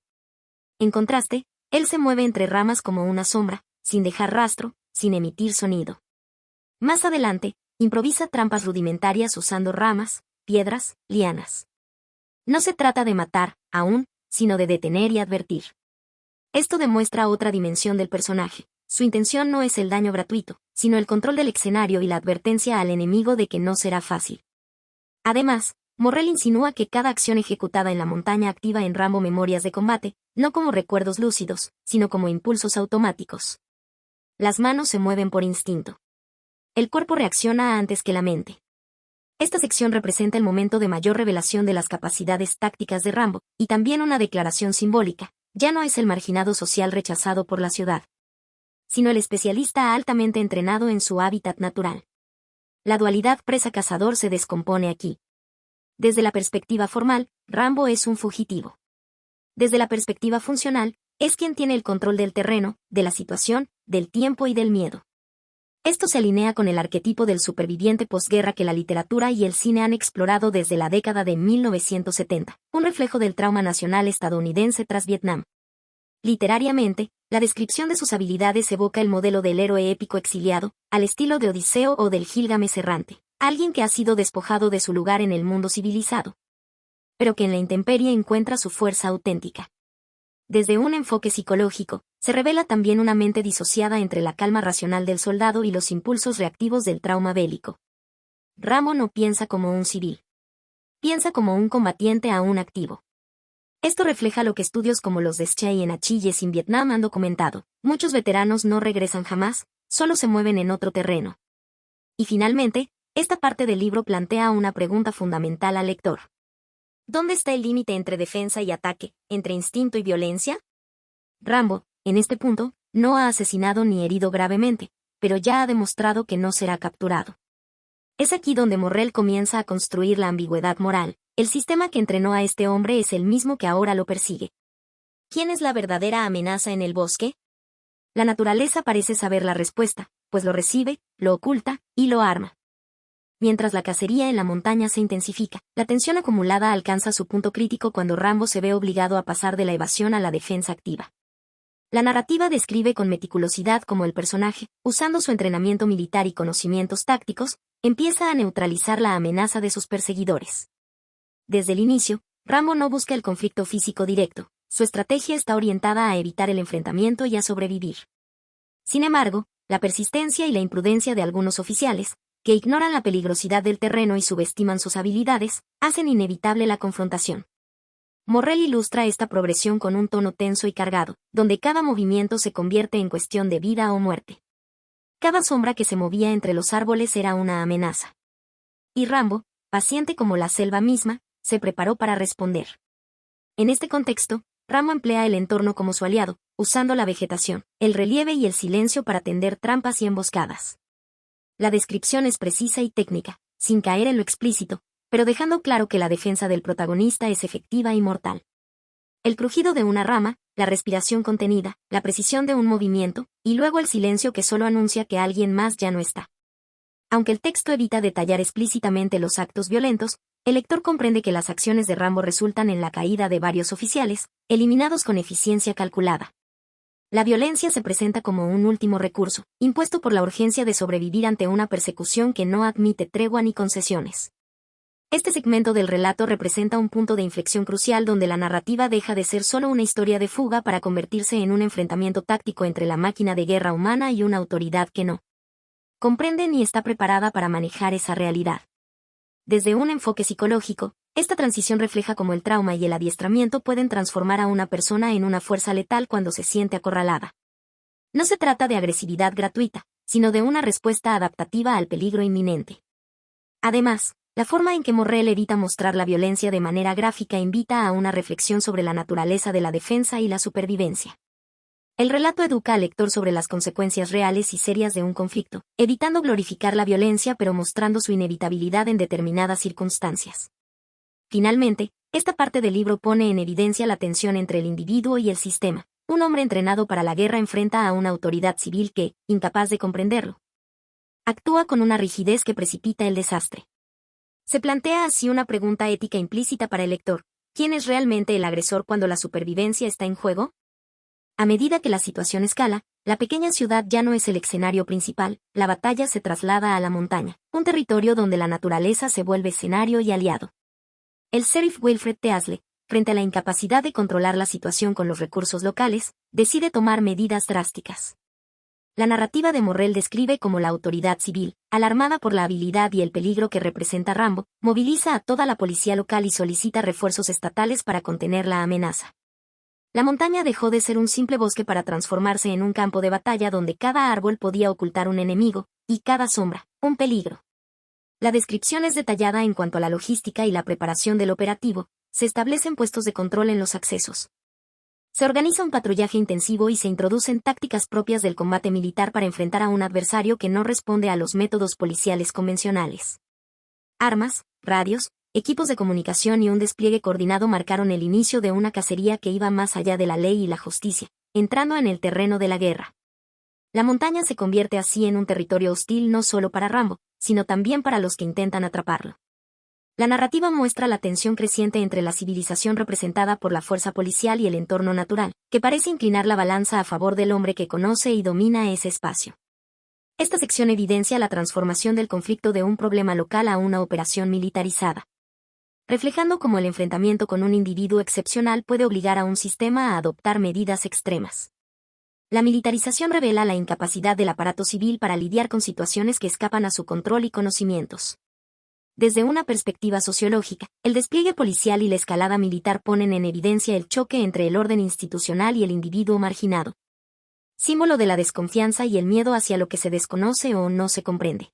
En contraste, él se mueve entre ramas como una sombra, sin dejar rastro, sin emitir sonido. Más adelante, improvisa trampas rudimentarias usando ramas, piedras, lianas. No se trata de matar, aún, sino de detener y advertir. Esto demuestra otra dimensión del personaje. Su intención no es el daño gratuito, sino el control del escenario y la advertencia al enemigo de que no será fácil. Además, Morrell insinúa que cada acción ejecutada en la montaña activa en Rambo memorias de combate, no como recuerdos lúcidos, sino como impulsos automáticos. Las manos se mueven por instinto. El cuerpo reacciona antes que la mente. Esta sección representa el momento de mayor revelación de las capacidades tácticas de Rambo, y también una declaración simbólica: ya no es el marginado social rechazado por la ciudad, sino el especialista altamente entrenado en su hábitat natural. La dualidad presa-cazador se descompone aquí. Desde la perspectiva formal, Rambo es un fugitivo. Desde la perspectiva funcional, es quien tiene el control del terreno, de la situación, del tiempo y del miedo. Esto se alinea con el arquetipo del superviviente posguerra que la literatura y el cine han explorado desde la década de 1970, un reflejo del trauma nacional estadounidense tras Vietnam. Literariamente, la descripción de sus habilidades evoca el modelo del héroe épico exiliado, al estilo de Odiseo o del Gilgamesh errante, alguien que ha sido despojado de su lugar en el mundo civilizado, pero que en la intemperie encuentra su fuerza auténtica. Desde un enfoque psicológico, se revela también una mente disociada entre la calma racional del soldado y los impulsos reactivos del trauma bélico. Rambo no piensa como un civil. Piensa como un combatiente aún activo. Esto refleja lo que estudios como los de Schei en Achilles en Vietnam han documentado. Muchos veteranos no regresan jamás, solo se mueven en otro terreno. Y finalmente, esta parte del libro plantea una pregunta fundamental al lector. ¿Dónde está el límite entre defensa y ataque, entre instinto y violencia? Rambo, en este punto, no ha asesinado ni herido gravemente, pero ya ha demostrado que no será capturado. Es aquí donde Morrell comienza a construir la ambigüedad moral. El sistema que entrenó a este hombre es el mismo que ahora lo persigue. ¿Quién es la verdadera amenaza en el bosque? La naturaleza parece saber la respuesta, pues lo recibe, lo oculta y lo arma. Mientras la cacería en la montaña se intensifica, la tensión acumulada alcanza su punto crítico cuando Rambo se ve obligado a pasar de la evasión a la defensa activa. La narrativa describe con meticulosidad cómo el personaje, usando su entrenamiento militar y conocimientos tácticos, empieza a neutralizar la amenaza de sus perseguidores. Desde el inicio, Rambo no busca el conflicto físico directo, su estrategia está orientada a evitar el enfrentamiento y a sobrevivir. Sin embargo, la persistencia y la imprudencia de algunos oficiales, que ignoran la peligrosidad del terreno y subestiman sus habilidades, hacen inevitable la confrontación. Morrell ilustra esta progresión con un tono tenso y cargado, donde cada movimiento se convierte en cuestión de vida o muerte. Cada sombra que se movía entre los árboles era una amenaza. Y Rambo, paciente como la selva misma, se preparó para responder. En este contexto, Rambo emplea el entorno como su aliado, usando la vegetación, el relieve y el silencio para tender trampas y emboscadas. La descripción es precisa y técnica, sin caer en lo explícito, pero dejando claro que la defensa del protagonista es efectiva y mortal. El crujido de una rama, la respiración contenida, la precisión de un movimiento, y luego el silencio que solo anuncia que alguien más ya no está. Aunque el texto evita detallar explícitamente los actos violentos, el lector comprende que las acciones de Rambo resultan en la caída de varios oficiales, eliminados con eficiencia calculada. La violencia se presenta como un último recurso, impuesto por la urgencia de sobrevivir ante una persecución que no admite tregua ni concesiones. Este segmento del relato representa un punto de inflexión crucial donde la narrativa deja de ser solo una historia de fuga para convertirse en un enfrentamiento táctico entre la máquina de guerra humana y una autoridad que no comprende ni está preparada para manejar esa realidad. Desde un enfoque psicológico, esta transición refleja cómo el trauma y el adiestramiento pueden transformar a una persona en una fuerza letal cuando se siente acorralada. No se trata de agresividad gratuita, sino de una respuesta adaptativa al peligro inminente. Además, la forma en que Morrell evita mostrar la violencia de manera gráfica invita a una reflexión sobre la naturaleza de la defensa y la supervivencia. El relato educa al lector sobre las consecuencias reales y serias de un conflicto, evitando glorificar la violencia pero mostrando su inevitabilidad en determinadas circunstancias. Finalmente, esta parte del libro pone en evidencia la tensión entre el individuo y el sistema. Un hombre entrenado para la guerra enfrenta a una autoridad civil que, incapaz de comprenderlo, actúa con una rigidez que precipita el desastre. Se plantea así una pregunta ética implícita para el lector: ¿quién es realmente el agresor cuando la supervivencia está en juego? A medida que la situación escala, la pequeña ciudad ya no es el escenario principal, la batalla se traslada a la montaña, un territorio donde la naturaleza se vuelve escenario y aliado. El sheriff Wilfred Teasley, frente a la incapacidad de controlar la situación con los recursos locales, decide tomar medidas drásticas. La narrativa de Morrell describe cómo la autoridad civil, alarmada por la habilidad y el peligro que representa Rambo, moviliza a toda la policía local y solicita refuerzos estatales para contener la amenaza. La montaña dejó de ser un simple bosque para transformarse en un campo de batalla donde cada árbol podía ocultar un enemigo, y cada sombra, un peligro. La descripción es detallada en cuanto a la logística y la preparación del operativo, se establecen puestos de control en los accesos. Se organiza un patrullaje intensivo y se introducen tácticas propias del combate militar para enfrentar a un adversario que no responde a los métodos policiales convencionales. Armas, radios, equipos de comunicación y un despliegue coordinado marcaron el inicio de una cacería que iba más allá de la ley y la justicia, entrando en el terreno de la guerra. La montaña se convierte así en un territorio hostil no solo para Rambo, sino también para los que intentan atraparlo. La narrativa muestra la tensión creciente entre la civilización representada por la fuerza policial y el entorno natural, que parece inclinar la balanza a favor del hombre que conoce y domina ese espacio. Esta sección evidencia la transformación del conflicto de un problema local a una operación militarizada, reflejando cómo el enfrentamiento con un individuo excepcional puede obligar a un sistema a adoptar medidas extremas. La militarización revela la incapacidad del aparato civil para lidiar con situaciones que escapan a su control y conocimientos. Desde una perspectiva sociológica, el despliegue policial y la escalada militar ponen en evidencia el choque entre el orden institucional y el individuo marginado, símbolo de la desconfianza y el miedo hacia lo que se desconoce o no se comprende.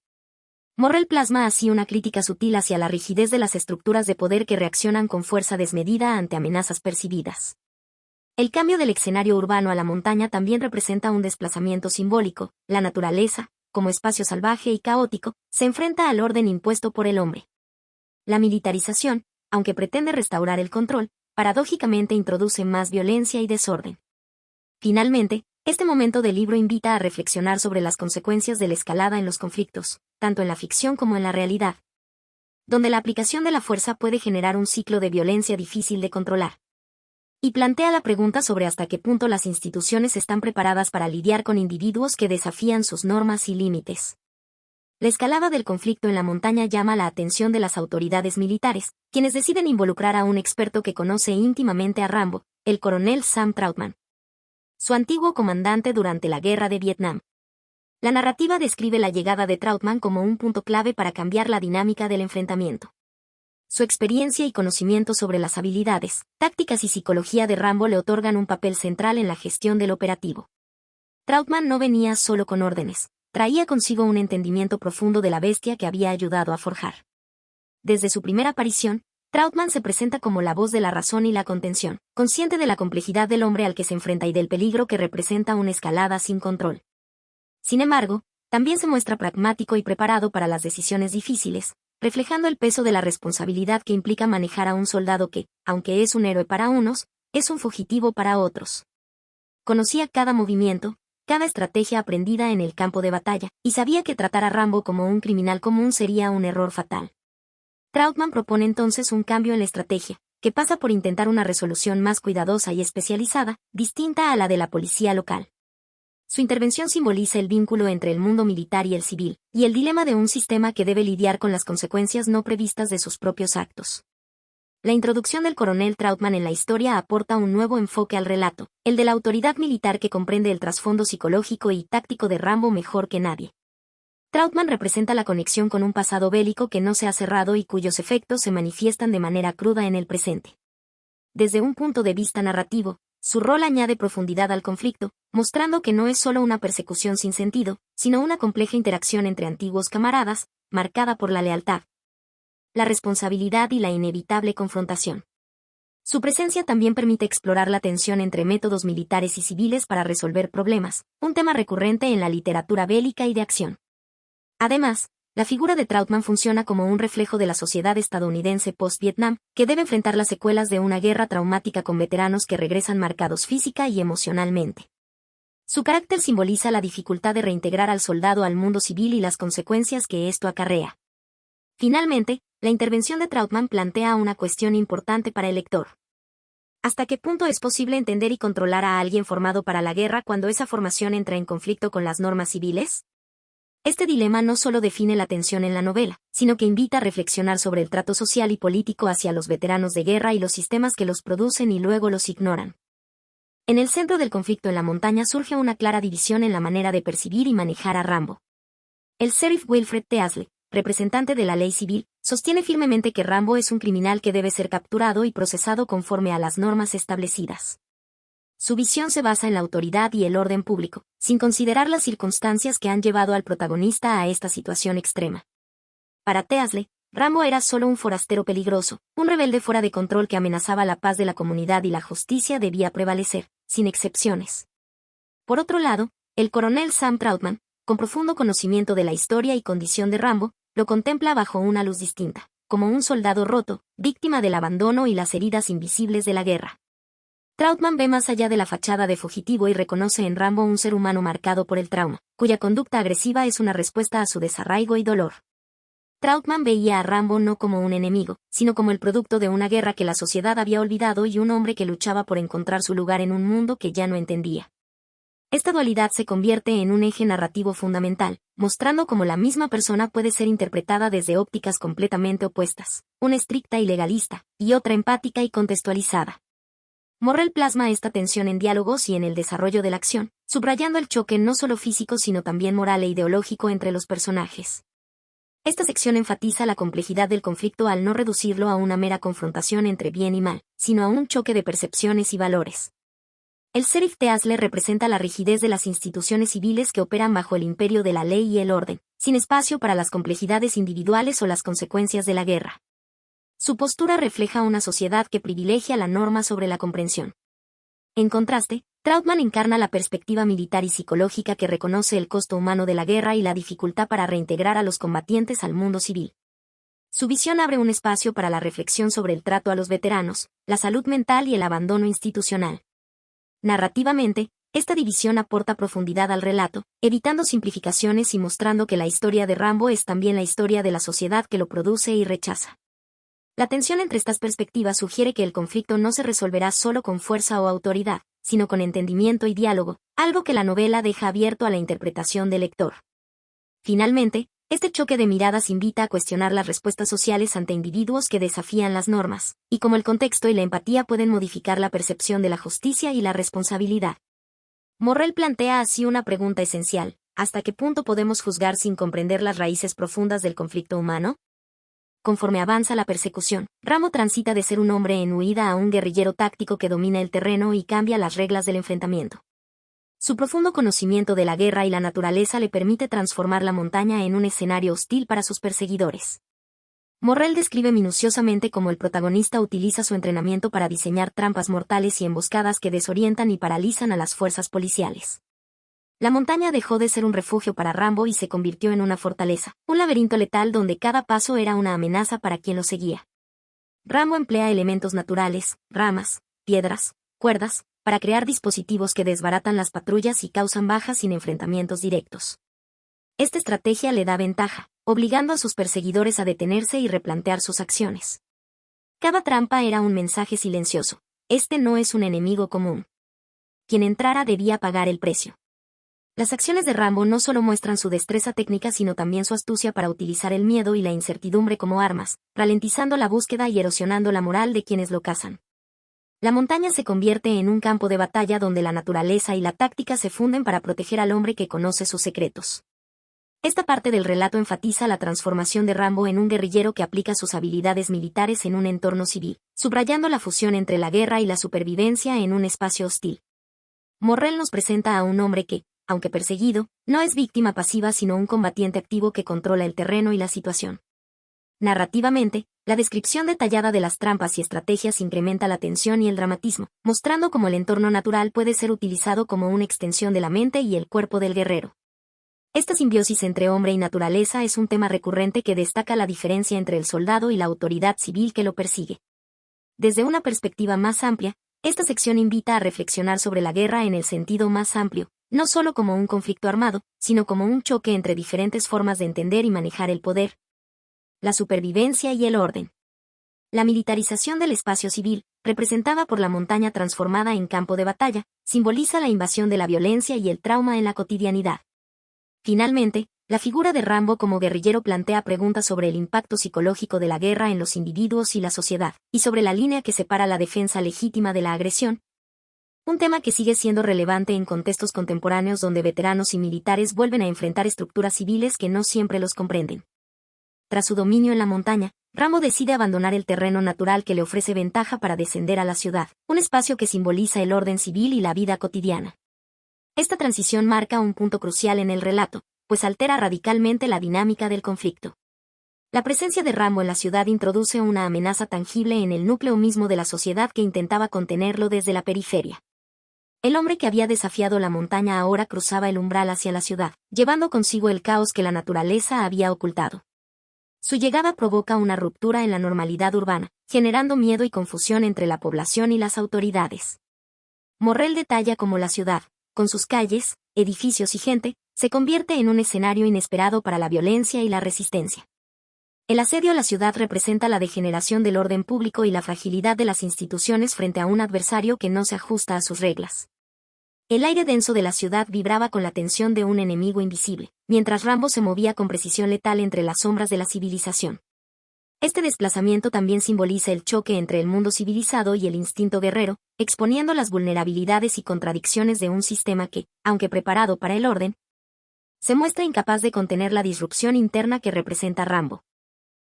Morrell plasma así una crítica sutil hacia la rigidez de las estructuras de poder que reaccionan con fuerza desmedida ante amenazas percibidas. El cambio del escenario urbano a la montaña también representa un desplazamiento simbólico. La naturaleza, como espacio salvaje y caótico, se enfrenta al orden impuesto por el hombre. La militarización, aunque pretende restaurar el control, paradójicamente introduce más violencia y desorden. Finalmente, este momento del libro invita a reflexionar sobre las consecuencias de la escalada en los conflictos, tanto en la ficción como en la realidad, donde la aplicación de la fuerza puede generar un ciclo de violencia difícil de controlar. Y plantea la pregunta sobre hasta qué punto las instituciones están preparadas para lidiar con individuos que desafían sus normas y límites. La escalada del conflicto en la montaña llama la atención de las autoridades militares, quienes deciden involucrar a un experto que conoce íntimamente a Rambo, el coronel Sam Trautman, su antiguo comandante durante la Guerra de Vietnam. La narrativa describe la llegada de Trautmann como un punto clave para cambiar la dinámica del enfrentamiento. Su experiencia y conocimiento sobre las habilidades, tácticas y psicología de Rambo le otorgan un papel central en la gestión del operativo. Trautmann no venía solo con órdenes, traía consigo un entendimiento profundo de la bestia que había ayudado a forjar. Desde su primera aparición, Trautmann se presenta como la voz de la razón y la contención, consciente de la complejidad del hombre al que se enfrenta y del peligro que representa una escalada sin control. Sin embargo, también se muestra pragmático y preparado para las decisiones difíciles, reflejando el peso de la responsabilidad que implica manejar a un soldado que, aunque es un héroe para unos, es un fugitivo para otros. Conocía cada movimiento, cada estrategia aprendida en el campo de batalla, y sabía que tratar a Rambo como un criminal común sería un error fatal. Trautmann propone entonces un cambio en la estrategia, que pasa por intentar una resolución más cuidadosa y especializada, distinta a la de la policía local. Su intervención simboliza el vínculo entre el mundo militar y el civil, y el dilema de un sistema que debe lidiar con las consecuencias no previstas de sus propios actos. La introducción del coronel Trautmann en la historia aporta un nuevo enfoque al relato, el de la autoridad militar que comprende el trasfondo psicológico y táctico de Rambo mejor que nadie. Trautmann representa la conexión con un pasado bélico que no se ha cerrado y cuyos efectos se manifiestan de manera cruda en el presente. Desde un punto de vista narrativo, su rol añade profundidad al conflicto, mostrando que no es solo una persecución sin sentido, sino una compleja interacción entre antiguos camaradas, marcada por la lealtad, la responsabilidad y la inevitable confrontación. Su presencia también permite explorar la tensión entre métodos militares y civiles para resolver problemas, un tema recurrente en la literatura bélica y de acción. Además, la figura de Trautmann funciona como un reflejo de la sociedad estadounidense post-Vietnam, que debe enfrentar las secuelas de una guerra traumática con veteranos que regresan marcados física y emocionalmente. Su carácter simboliza la dificultad de reintegrar al soldado al mundo civil y las consecuencias que esto acarrea. Finalmente, la intervención de Trautmann plantea una cuestión importante para el lector. ¿Hasta qué punto es posible entender y controlar a alguien formado para la guerra cuando esa formación entra en conflicto con las normas civiles? Este dilema no solo define la tensión en la novela, sino que invita a reflexionar sobre el trato social y político hacia los veteranos de guerra y los sistemas que los producen y luego los ignoran. En el centro del conflicto en la montaña surge una clara división en la manera de percibir y manejar a Rambo. El sheriff Wilfred Teasley, representante de la ley civil, sostiene firmemente que Rambo es un criminal que debe ser capturado y procesado conforme a las normas establecidas. Su visión se basa en la autoridad y el orden público, sin considerar las circunstancias que han llevado al protagonista a esta situación extrema. Para Teasley, Rambo era solo un forastero peligroso, un rebelde fuera de control que amenazaba la paz de la comunidad y la justicia debía prevalecer, sin excepciones. Por otro lado, el coronel Sam Trautmann, con profundo conocimiento de la historia y condición de Rambo, lo contempla bajo una luz distinta, como un soldado roto, víctima del abandono y las heridas invisibles de la guerra. Trautmann ve más allá de la fachada de fugitivo y reconoce en Rambo un ser humano marcado por el trauma, cuya conducta agresiva es una respuesta a su desarraigo y dolor. Trautmann veía a Rambo no como un enemigo, sino como el producto de una guerra que la sociedad había olvidado y un hombre que luchaba por encontrar su lugar en un mundo que ya no entendía. Esta dualidad se convierte en un eje narrativo fundamental, mostrando cómo la misma persona puede ser interpretada desde ópticas completamente opuestas, una estricta y legalista, y otra empática y contextualizada. Morrell plasma esta tensión en diálogos y en el desarrollo de la acción, subrayando el choque no solo físico sino también moral e ideológico entre los personajes. Esta sección enfatiza la complejidad del conflicto al no reducirlo a una mera confrontación entre bien y mal, sino a un choque de percepciones y valores. El sheriff Teasley representa la rigidez de las instituciones civiles que operan bajo el imperio de la ley y el orden, sin espacio para las complejidades individuales o las consecuencias de la guerra. Su postura refleja una sociedad que privilegia la norma sobre la comprensión. En contraste, Trautmann encarna la perspectiva militar y psicológica que reconoce el costo humano de la guerra y la dificultad para reintegrar a los combatientes al mundo civil. Su visión abre un espacio para la reflexión sobre el trato a los veteranos, la salud mental y el abandono institucional. Narrativamente, esta división aporta profundidad al relato, evitando simplificaciones y mostrando que la historia de Rambo es también la historia de la sociedad que lo produce y rechaza. La tensión entre estas perspectivas sugiere que el conflicto no se resolverá solo con fuerza o autoridad, sino con entendimiento y diálogo, algo que la novela deja abierto a la interpretación del lector. Finalmente, este choque de miradas invita a cuestionar las respuestas sociales ante individuos que desafían las normas, y cómo el contexto y la empatía pueden modificar la percepción de la justicia y la responsabilidad. Morrell plantea así una pregunta esencial: ¿hasta qué punto podemos juzgar sin comprender las raíces profundas del conflicto humano? Conforme avanza la persecución, Rambo transita de ser un hombre en huida a un guerrillero táctico que domina el terreno y cambia las reglas del enfrentamiento. Su profundo conocimiento de la guerra y la naturaleza le permite transformar la montaña en un escenario hostil para sus perseguidores. Morrell describe minuciosamente cómo el protagonista utiliza su entrenamiento para diseñar trampas mortales y emboscadas que desorientan y paralizan a las fuerzas policiales. La montaña dejó de ser un refugio para Rambo y se convirtió en una fortaleza, un laberinto letal donde cada paso era una amenaza para quien lo seguía. Rambo emplea elementos naturales, ramas, piedras, cuerdas, para crear dispositivos que desbaratan las patrullas y causan bajas sin enfrentamientos directos. Esta estrategia le da ventaja, obligando a sus perseguidores a detenerse y replantear sus acciones. Cada trampa era un mensaje silencioso: este no es un enemigo común. Quien entrara debía pagar el precio. Las acciones de Rambo no solo muestran su destreza técnica sino también su astucia para utilizar el miedo y la incertidumbre como armas, ralentizando la búsqueda y erosionando la moral de quienes lo cazan. La montaña se convierte en un campo de batalla donde la naturaleza y la táctica se funden para proteger al hombre que conoce sus secretos. Esta parte del relato enfatiza la transformación de Rambo en un guerrillero que aplica sus habilidades militares en un entorno civil, subrayando la fusión entre la guerra y la supervivencia en un espacio hostil. Morrell nos presenta a un hombre que, aunque perseguido, no es víctima pasiva sino un combatiente activo que controla el terreno y la situación. Narrativamente, la descripción detallada de las trampas y estrategias incrementa la tensión y el dramatismo, mostrando cómo el entorno natural puede ser utilizado como una extensión de la mente y el cuerpo del guerrero. Esta simbiosis entre hombre y naturaleza es un tema recurrente que destaca la diferencia entre el soldado y la autoridad civil que lo persigue. Desde una perspectiva más amplia, esta sección invita a reflexionar sobre la guerra en el sentido más amplio, no solo como un conflicto armado, sino como un choque entre diferentes formas de entender y manejar el poder, la supervivencia y el orden. La militarización del espacio civil, representada por la montaña transformada en campo de batalla, simboliza la invasión de la violencia y el trauma en la cotidianidad. Finalmente, la figura de Rambo como guerrillero plantea preguntas sobre el impacto psicológico de la guerra en los individuos y la sociedad, y sobre la línea que separa la defensa legítima de la agresión, un tema que sigue siendo relevante en contextos contemporáneos donde veteranos y militares vuelven a enfrentar estructuras civiles que no siempre los comprenden. Tras su dominio en la montaña, Rambo decide abandonar el terreno natural que le ofrece ventaja para descender a la ciudad, un espacio que simboliza el orden civil y la vida cotidiana. Esta transición marca un punto crucial en el relato, pues altera radicalmente la dinámica del conflicto. La presencia de Rambo en la ciudad introduce una amenaza tangible en el núcleo mismo de la sociedad que intentaba contenerlo desde la periferia. El hombre que había desafiado la montaña ahora cruzaba el umbral hacia la ciudad, llevando consigo el caos que la naturaleza había ocultado. Su llegada provoca una ruptura en la normalidad urbana, generando miedo y confusión entre la población y las autoridades. Morrell detalla cómo la ciudad, con sus calles, edificios y gente, se convierte en un escenario inesperado para la violencia y la resistencia. El asedio a la ciudad representa la degeneración del orden público y la fragilidad de las instituciones frente a un adversario que no se ajusta a sus reglas. El aire denso de la ciudad vibraba con la tensión de un enemigo invisible, mientras Rambo se movía con precisión letal entre las sombras de la civilización. Este desplazamiento también simboliza el choque entre el mundo civilizado y el instinto guerrero, exponiendo las vulnerabilidades y contradicciones de un sistema que, aunque preparado para el orden, se muestra incapaz de contener la disrupción interna que representa Rambo.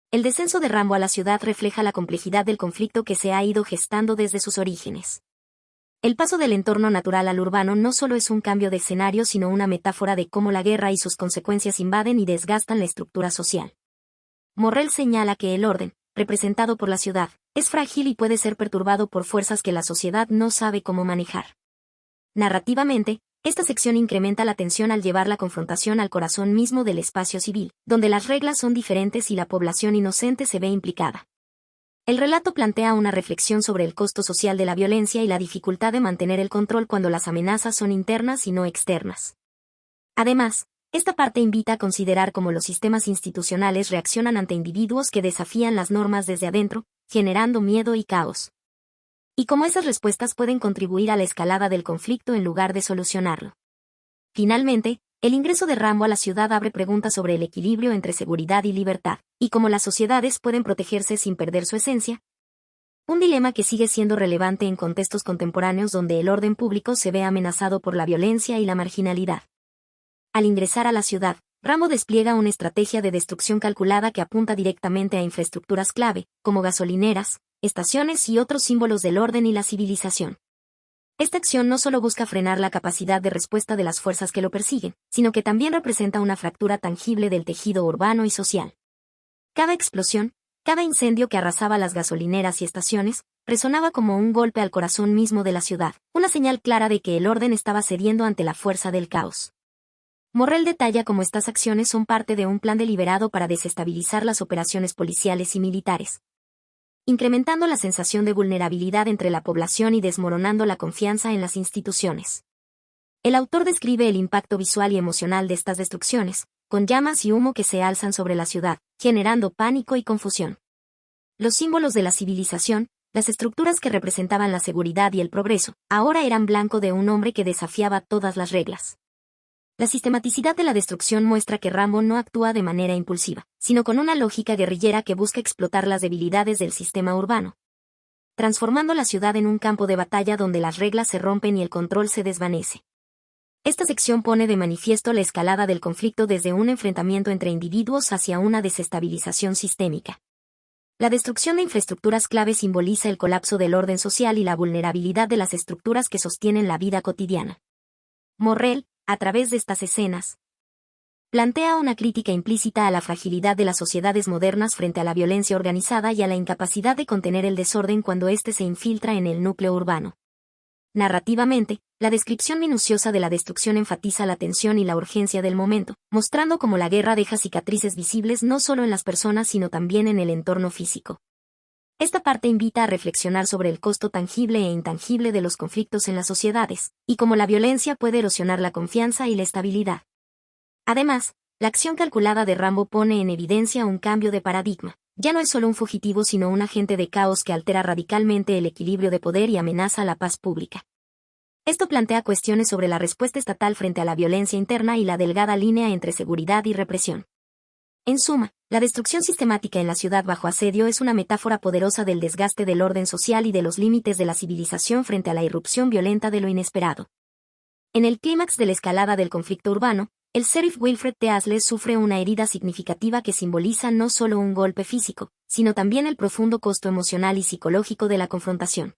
El descenso de Rambo a la ciudad refleja la complejidad del conflicto que se ha ido gestando desde sus orígenes. El paso del entorno natural al urbano no solo es un cambio de escenario sino una metáfora de cómo la guerra y sus consecuencias invaden y desgastan la estructura social. Morrell señala que el orden, representado por la ciudad, es frágil y puede ser perturbado por fuerzas que la sociedad no sabe cómo manejar. Narrativamente, esta sección incrementa la tensión al llevar la confrontación al corazón mismo del espacio civil, donde las reglas son diferentes y la población inocente se ve implicada. El relato plantea una reflexión sobre el costo social de la violencia y la dificultad de mantener el control cuando las amenazas son internas y no externas. Además, esta parte invita a considerar cómo los sistemas institucionales reaccionan ante individuos que desafían las normas desde adentro, generando miedo y caos. Y cómo esas respuestas pueden contribuir a la escalada del conflicto en lugar de solucionarlo. Finalmente, el ingreso de Rambo a la ciudad abre preguntas sobre el equilibrio entre seguridad y libertad, y cómo las sociedades pueden protegerse sin perder su esencia. Un dilema que sigue siendo relevante en contextos contemporáneos donde el orden público se ve amenazado por la violencia y la marginalidad. Al ingresar a la ciudad, Rambo despliega una estrategia de destrucción calculada que apunta directamente a infraestructuras clave, como gasolineras, estaciones y otros símbolos del orden y la civilización. Esta acción no solo busca frenar la capacidad de respuesta de las fuerzas que lo persiguen, sino que también representa una fractura tangible del tejido urbano y social. Cada explosión, cada incendio que arrasaba las gasolineras y estaciones, resonaba como un golpe al corazón mismo de la ciudad, una señal clara de que el orden estaba cediendo ante la fuerza del caos. Morrell detalla cómo estas acciones son parte de un plan deliberado para desestabilizar las operaciones policiales y militares, incrementando la sensación de vulnerabilidad entre la población y desmoronando la confianza en las instituciones. El autor describe el impacto visual y emocional de estas destrucciones, con llamas y humo que se alzan sobre la ciudad, generando pánico y confusión. Los símbolos de la civilización, las estructuras que representaban la seguridad y el progreso, ahora eran blanco de un hombre que desafiaba todas las reglas. La sistematicidad de la destrucción muestra que Rambo no actúa de manera impulsiva, sino con una lógica guerrillera que busca explotar las debilidades del sistema urbano, transformando la ciudad en un campo de batalla donde las reglas se rompen y el control se desvanece. Esta sección pone de manifiesto la escalada del conflicto desde un enfrentamiento entre individuos hacia una desestabilización sistémica. La destrucción de infraestructuras clave simboliza el colapso del orden social y la vulnerabilidad de las estructuras que sostienen la vida cotidiana. Morrell, a través de estas escenas, plantea una crítica implícita a la fragilidad de las sociedades modernas frente a la violencia organizada y a la incapacidad de contener el desorden cuando éste se infiltra en el núcleo urbano. Narrativamente, la descripción minuciosa de la destrucción enfatiza la tensión y la urgencia del momento, mostrando cómo la guerra deja cicatrices visibles no solo en las personas sino también en el entorno físico. Esta parte invita a reflexionar sobre el costo tangible e intangible de los conflictos en las sociedades, y cómo la violencia puede erosionar la confianza y la estabilidad. Además, la acción calculada de Rambo pone en evidencia un cambio de paradigma. Ya no es solo un fugitivo sino un agente de caos que altera radicalmente el equilibrio de poder y amenaza la paz pública. Esto plantea cuestiones sobre la respuesta estatal frente a la violencia interna y la delgada línea entre seguridad y represión. En suma, la destrucción sistemática en la ciudad bajo asedio es una metáfora poderosa del desgaste del orden social y de los límites de la civilización frente a la irrupción violenta de lo inesperado. En el clímax de la escalada del conflicto urbano, el sheriff Wilfred Teasley sufre una herida significativa que simboliza no solo un golpe físico, sino también el profundo costo emocional y psicológico de la confrontación.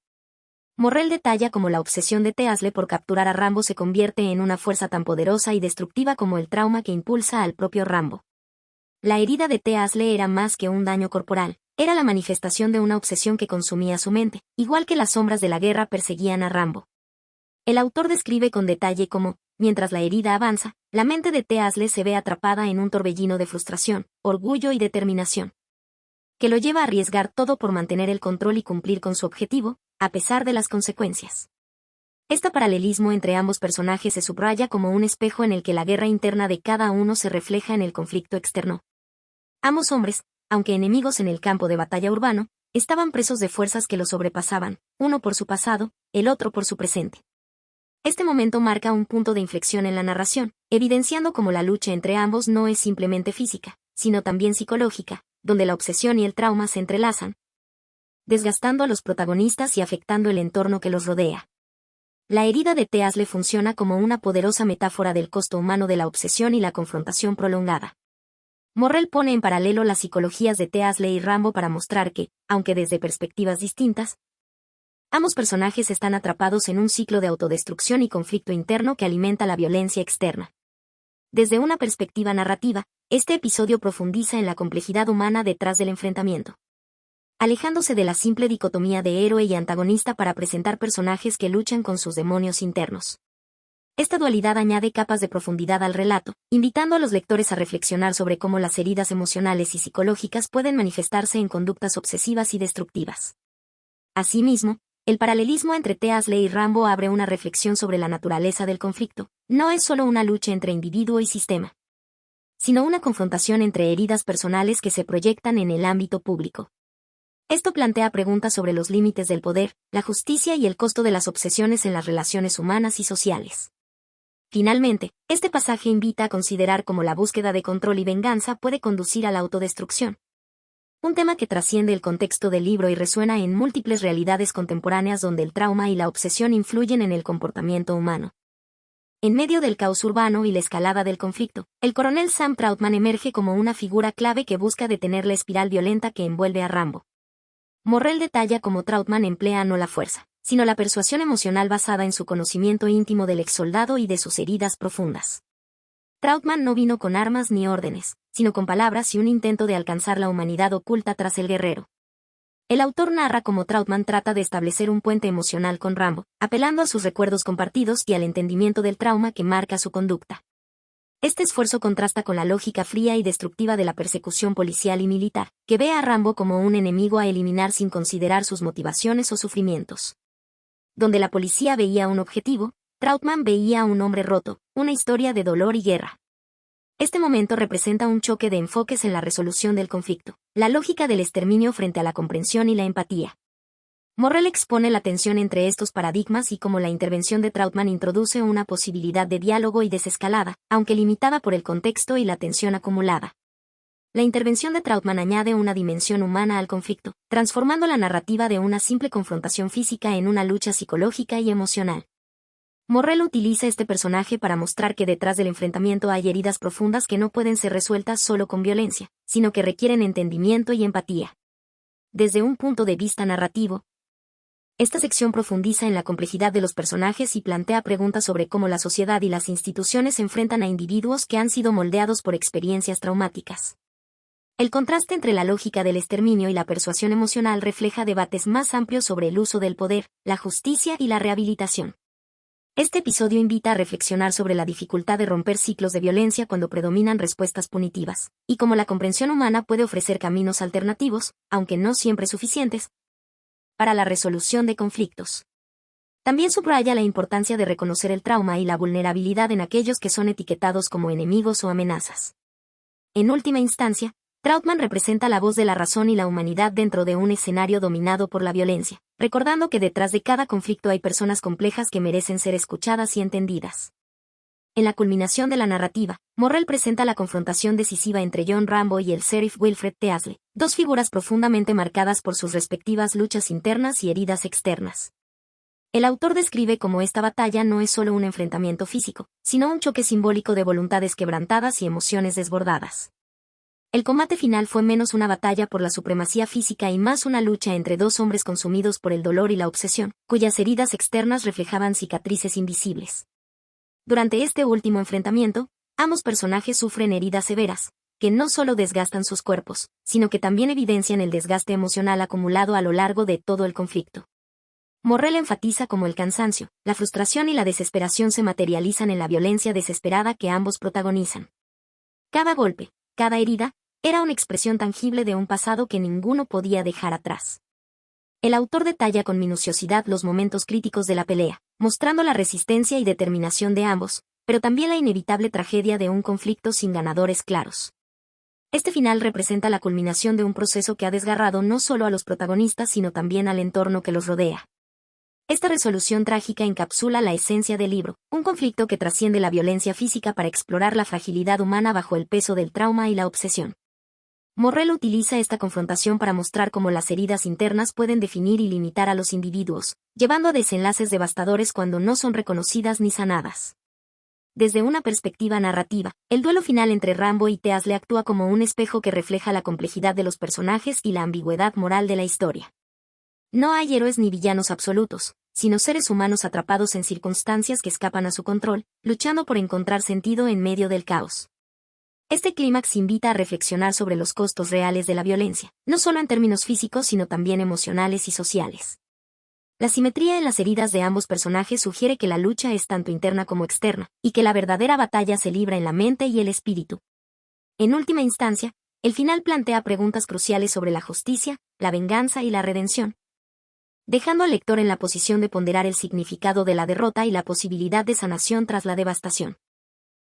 Morrell detalla cómo la obsesión de Teasley por capturar a Rambo se convierte en una fuerza tan poderosa y destructiva como el trauma que impulsa al propio Rambo. La herida de Teasley era más que un daño corporal, era la manifestación de una obsesión que consumía su mente, igual que las sombras de la guerra perseguían a Rambo. El autor describe con detalle cómo, mientras la herida avanza, la mente de Teasley se ve atrapada en un torbellino de frustración, orgullo y determinación, que lo lleva a arriesgar todo por mantener el control y cumplir con su objetivo, a pesar de las consecuencias. Este paralelismo entre ambos personajes se subraya como un espejo en el que la guerra interna de cada uno se refleja en el conflicto externo. Ambos hombres, aunque enemigos en el campo de batalla urbano, estaban presos de fuerzas que los sobrepasaban, uno por su pasado, el otro por su presente. Este momento marca un punto de inflexión en la narración, evidenciando cómo la lucha entre ambos no es simplemente física, sino también psicológica, donde la obsesión y el trauma se entrelazan, desgastando a los protagonistas y afectando el entorno que los rodea. La herida de Teasley funciona como una poderosa metáfora del costo humano de la obsesión y la confrontación prolongada. Morrell pone en paralelo las psicologías de Teasley y Rambo para mostrar que, aunque desde perspectivas distintas, ambos personajes están atrapados en un ciclo de autodestrucción y conflicto interno que alimenta la violencia externa. Desde una perspectiva narrativa, este episodio profundiza en la complejidad humana detrás del enfrentamiento, alejándose de la simple dicotomía de héroe y antagonista para presentar personajes que luchan con sus demonios internos. Esta dualidad añade capas de profundidad al relato, invitando a los lectores a reflexionar sobre cómo las heridas emocionales y psicológicas pueden manifestarse en conductas obsesivas y destructivas. Asimismo, el paralelismo entre Teasley y Rambo abre una reflexión sobre la naturaleza del conflicto. No es solo una lucha entre individuo y sistema, sino una confrontación entre heridas personales que se proyectan en el ámbito público. Esto plantea preguntas sobre los límites del poder, la justicia y el costo de las obsesiones en las relaciones humanas y sociales. Finalmente, este pasaje invita a considerar cómo la búsqueda de control y venganza puede conducir a la autodestrucción. Un tema que trasciende el contexto del libro y resuena en múltiples realidades contemporáneas donde el trauma y la obsesión influyen en el comportamiento humano. En medio del caos urbano y la escalada del conflicto, el coronel Sam Trautman emerge como una figura clave que busca detener la espiral violenta que envuelve a Rambo. Morrell detalla cómo Trautman emplea no la fuerza, sino la persuasión emocional basada en su conocimiento íntimo del exsoldado y de sus heridas profundas. Trautman no vino con armas ni órdenes, sino con palabras y un intento de alcanzar la humanidad oculta tras el guerrero. El autor narra cómo Trautman trata de establecer un puente emocional con Rambo, apelando a sus recuerdos compartidos y al entendimiento del trauma que marca su conducta. Este esfuerzo contrasta con la lógica fría y destructiva de la persecución policial y militar, que ve a Rambo como un enemigo a eliminar sin considerar sus motivaciones o sufrimientos. Donde la policía veía un objetivo, Trautman veía a un hombre roto, una historia de dolor y guerra. Este momento representa un choque de enfoques en la resolución del conflicto, la lógica del exterminio frente a la comprensión y la empatía. Morrell expone la tensión entre estos paradigmas y cómo la intervención de Trautman introduce una posibilidad de diálogo y desescalada, aunque limitada por el contexto y la tensión acumulada. La intervención de Trautman añade una dimensión humana al conflicto, transformando la narrativa de una simple confrontación física en una lucha psicológica y emocional. Morrell utiliza este personaje para mostrar que detrás del enfrentamiento hay heridas profundas que no pueden ser resueltas solo con violencia, sino que requieren entendimiento y empatía. Desde un punto de vista narrativo, esta sección profundiza en la complejidad de los personajes y plantea preguntas sobre cómo la sociedad y las instituciones se enfrentan a individuos que han sido moldeados por experiencias traumáticas. El contraste entre la lógica del exterminio y la persuasión emocional refleja debates más amplios sobre el uso del poder, la justicia y la rehabilitación. Este episodio invita a reflexionar sobre la dificultad de romper ciclos de violencia cuando predominan respuestas punitivas, y cómo la comprensión humana puede ofrecer caminos alternativos, aunque no siempre suficientes, para la resolución de conflictos. También subraya la importancia de reconocer el trauma y la vulnerabilidad en aquellos que son etiquetados como enemigos o amenazas. En última instancia, Trautman representa la voz de la razón y la humanidad dentro de un escenario dominado por la violencia, recordando que detrás de cada conflicto hay personas complejas que merecen ser escuchadas y entendidas. En la culminación de la narrativa, Morrell presenta la confrontación decisiva entre John Rambo y el sheriff Wilfred Teasley, dos figuras profundamente marcadas por sus respectivas luchas internas y heridas externas. El autor describe cómo esta batalla no es solo un enfrentamiento físico, sino un choque simbólico de voluntades quebrantadas y emociones desbordadas. El combate final fue menos una batalla por la supremacía física y más una lucha entre dos hombres consumidos por el dolor y la obsesión, cuyas heridas externas reflejaban cicatrices invisibles. Durante este último enfrentamiento, ambos personajes sufren heridas severas, que no solo desgastan sus cuerpos, sino que también evidencian el desgaste emocional acumulado a lo largo de todo el conflicto. Morrell enfatiza cómo el cansancio, la frustración y la desesperación se materializan en la violencia desesperada que ambos protagonizan. Cada golpe, cada herida, era una expresión tangible de un pasado que ninguno podía dejar atrás. El autor detalla con minuciosidad los momentos críticos de la pelea, mostrando la resistencia y determinación de ambos, pero también la inevitable tragedia de un conflicto sin ganadores claros. Este final representa la culminación de un proceso que ha desgarrado no solo a los protagonistas sino también al entorno que los rodea. Esta resolución trágica encapsula la esencia del libro, un conflicto que trasciende la violencia física para explorar la fragilidad humana bajo el peso del trauma y la obsesión. Morrell utiliza esta confrontación para mostrar cómo las heridas internas pueden definir y limitar a los individuos, llevando a desenlaces devastadores cuando no son reconocidas ni sanadas. Desde una perspectiva narrativa, el duelo final entre Rambo y Teasley actúa como un espejo que refleja la complejidad de los personajes y la ambigüedad moral de la historia. No hay héroes ni villanos absolutos, sino seres humanos atrapados en circunstancias que escapan a su control, luchando por encontrar sentido en medio del caos. Este clímax invita a reflexionar sobre los costos reales de la violencia, no solo en términos físicos sino también emocionales y sociales. La simetría en las heridas de ambos personajes sugiere que la lucha es tanto interna como externa, y que la verdadera batalla se libra en la mente y el espíritu. En última instancia, el final plantea preguntas cruciales sobre la justicia, la venganza y la redención, dejando al lector en la posición de ponderar el significado de la derrota y la posibilidad de sanación tras la devastación.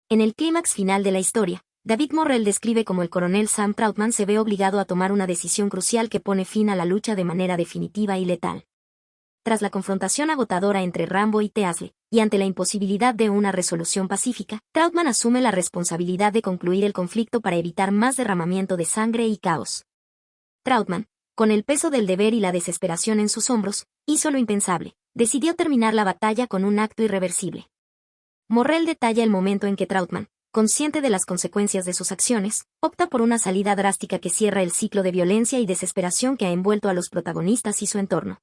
En el clímax final de la historia, David Morrell describe cómo el coronel Sam Trautman se ve obligado a tomar una decisión crucial que pone fin a la lucha de manera definitiva y letal. Tras la confrontación agotadora entre Rambo y Teasley, y ante la imposibilidad de una resolución pacífica, Trautman asume la responsabilidad de concluir el conflicto para evitar más derramamiento de sangre y caos. Trautman, con el peso del deber y la desesperación en sus hombros, hizo lo impensable, decidió terminar la batalla con un acto irreversible. Morrell detalla el momento en que Trautmann, consciente de las consecuencias de sus acciones, opta por una salida drástica que cierra el ciclo de violencia y desesperación que ha envuelto a los protagonistas y su entorno.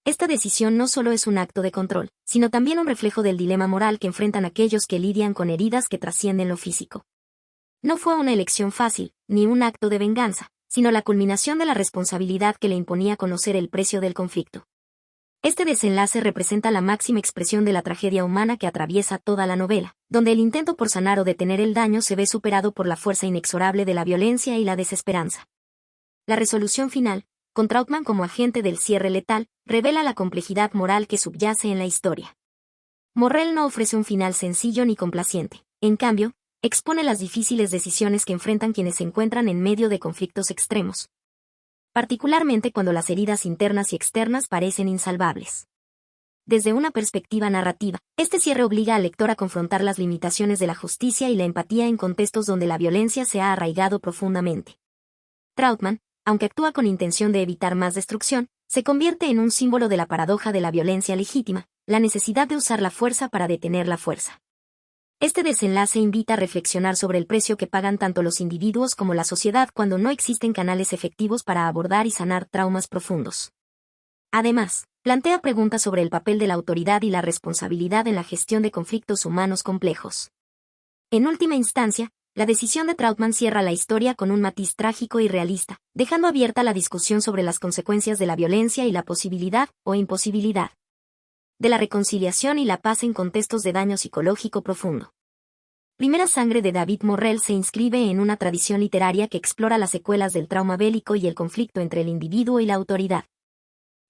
Esta decisión no solo es un acto de control, sino también un reflejo del dilema moral que enfrentan aquellos que lidian con heridas que trascienden lo físico. No fue una elección fácil, ni un acto de venganza, sino la culminación de la responsabilidad que le imponía conocer el precio del conflicto. Este desenlace representa la máxima expresión de la tragedia humana que atraviesa toda la novela, donde el intento por sanar o detener el daño se ve superado por la fuerza inexorable de la violencia y la desesperanza. La resolución final, con Trautmann como agente del cierre letal, revela la complejidad moral que subyace en la historia. Morrell no ofrece un final sencillo ni complaciente, en cambio, expone las difíciles decisiones que enfrentan quienes se encuentran en medio de conflictos extremos, particularmente cuando las heridas internas y externas parecen insalvables. Desde una perspectiva narrativa, este cierre obliga al lector a confrontar las limitaciones de la justicia y la empatía en contextos donde la violencia se ha arraigado profundamente. Trautmann, aunque actúa con intención de evitar más destrucción, se convierte en un símbolo de la paradoja de la violencia legítima, la necesidad de usar la fuerza para detener la fuerza. Este desenlace invita a reflexionar sobre el precio que pagan tanto los individuos como la sociedad cuando no existen canales efectivos para abordar y sanar traumas profundos. Además, plantea preguntas sobre el papel de la autoridad y la responsabilidad en la gestión de conflictos humanos complejos. En última instancia, la decisión de Trautmann cierra la historia con un matiz trágico y realista, dejando abierta la discusión sobre las consecuencias de la violencia y la posibilidad, o imposibilidad, de la reconciliación y la paz en contextos de daño psicológico profundo. Primera Sangre de David Morrell se inscribe en una tradición literaria que explora las secuelas del trauma bélico y el conflicto entre el individuo y la autoridad.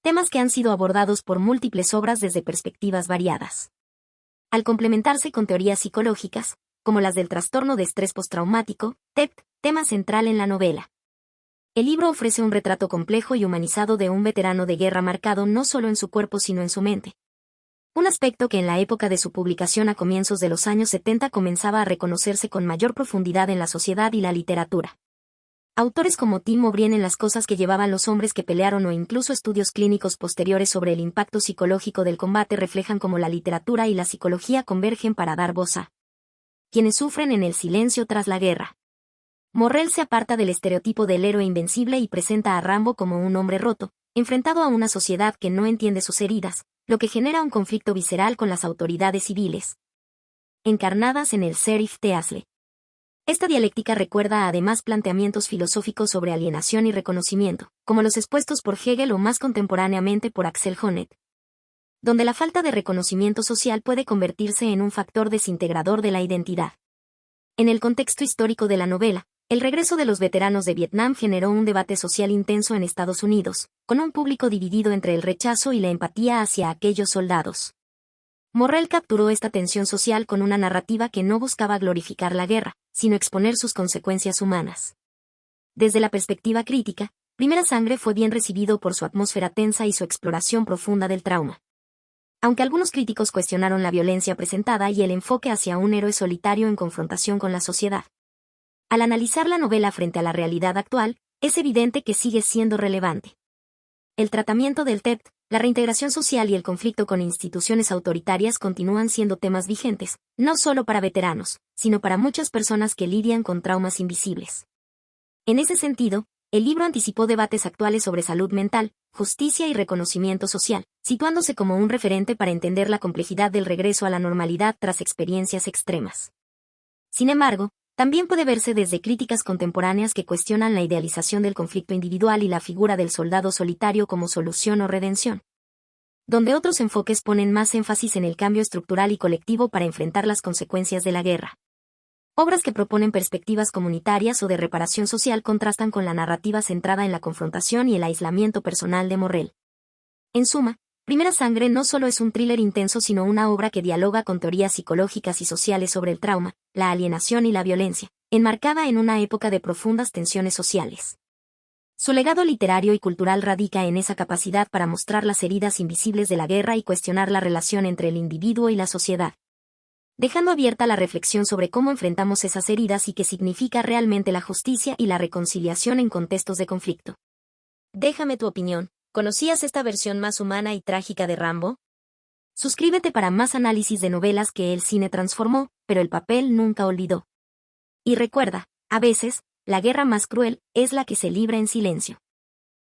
Temas que han sido abordados por múltiples obras desde perspectivas variadas. Al complementarse con teorías psicológicas, como las del trastorno de estrés postraumático, TEPT, tema central en la novela. El libro ofrece un retrato complejo y humanizado de un veterano de guerra marcado no solo en su cuerpo sino en su mente. Un aspecto que en la época de su publicación a comienzos de los años 70 comenzaba a reconocerse con mayor profundidad en la sociedad y la literatura. Autores como Tim O'Brien en Las cosas que llevaban los hombres que pelearon o incluso estudios clínicos posteriores sobre el impacto psicológico del combate reflejan cómo la literatura y la psicología convergen para dar voz a quienes sufren en el silencio tras la guerra. Morrell se aparta del estereotipo del héroe invencible y presenta a Rambo como un hombre roto, enfrentado a una sociedad que no entiende sus heridas, lo que genera un conflicto visceral con las autoridades civiles, encarnadas en el sheriff Teasle. Esta dialéctica recuerda además planteamientos filosóficos sobre alienación y reconocimiento, como los expuestos por Hegel o más contemporáneamente por Axel Honneth, donde la falta de reconocimiento social puede convertirse en un factor desintegrador de la identidad. En el contexto histórico de la novela, el regreso de los veteranos de Vietnam generó un debate social intenso en Estados Unidos, con un público dividido entre el rechazo y la empatía hacia aquellos soldados. Morrell capturó esta tensión social con una narrativa que no buscaba glorificar la guerra, sino exponer sus consecuencias humanas. Desde la perspectiva crítica, Primera Sangre fue bien recibido por su atmósfera tensa y su exploración profunda del trauma. Aunque algunos críticos cuestionaron la violencia presentada y el enfoque hacia un héroe solitario en confrontación con la sociedad. Al analizar la novela frente a la realidad actual, es evidente que sigue siendo relevante. El tratamiento del TEPT, la reintegración social y el conflicto con instituciones autoritarias continúan siendo temas vigentes, no solo para veteranos, sino para muchas personas que lidian con traumas invisibles. En ese sentido, el libro anticipó debates actuales sobre salud mental, justicia y reconocimiento social, situándose como un referente para entender la complejidad del regreso a la normalidad tras experiencias extremas. Sin embargo, también puede verse desde críticas contemporáneas que cuestionan la idealización del conflicto individual y la figura del soldado solitario como solución o redención, donde otros enfoques ponen más énfasis en el cambio estructural y colectivo para enfrentar las consecuencias de la guerra. Obras que proponen perspectivas comunitarias o de reparación social contrastan con la narrativa centrada en la confrontación y el aislamiento personal de Morrell. En suma, Primera Sangre no solo es un thriller intenso sino una obra que dialoga con teorías psicológicas y sociales sobre el trauma, la alienación y la violencia, enmarcada en una época de profundas tensiones sociales. Su legado literario y cultural radica en esa capacidad para mostrar las heridas invisibles de la guerra y cuestionar la relación entre el individuo y la sociedad, dejando abierta la reflexión sobre cómo enfrentamos esas heridas y qué significa realmente la justicia y la reconciliación en contextos de conflicto. Déjame tu opinión. ¿Conocías esta versión más humana y trágica de Rambo? Suscríbete para más análisis de novelas que el cine transformó, pero el papel nunca olvidó. Y recuerda, a veces, la guerra más cruel es la que se libra en silencio.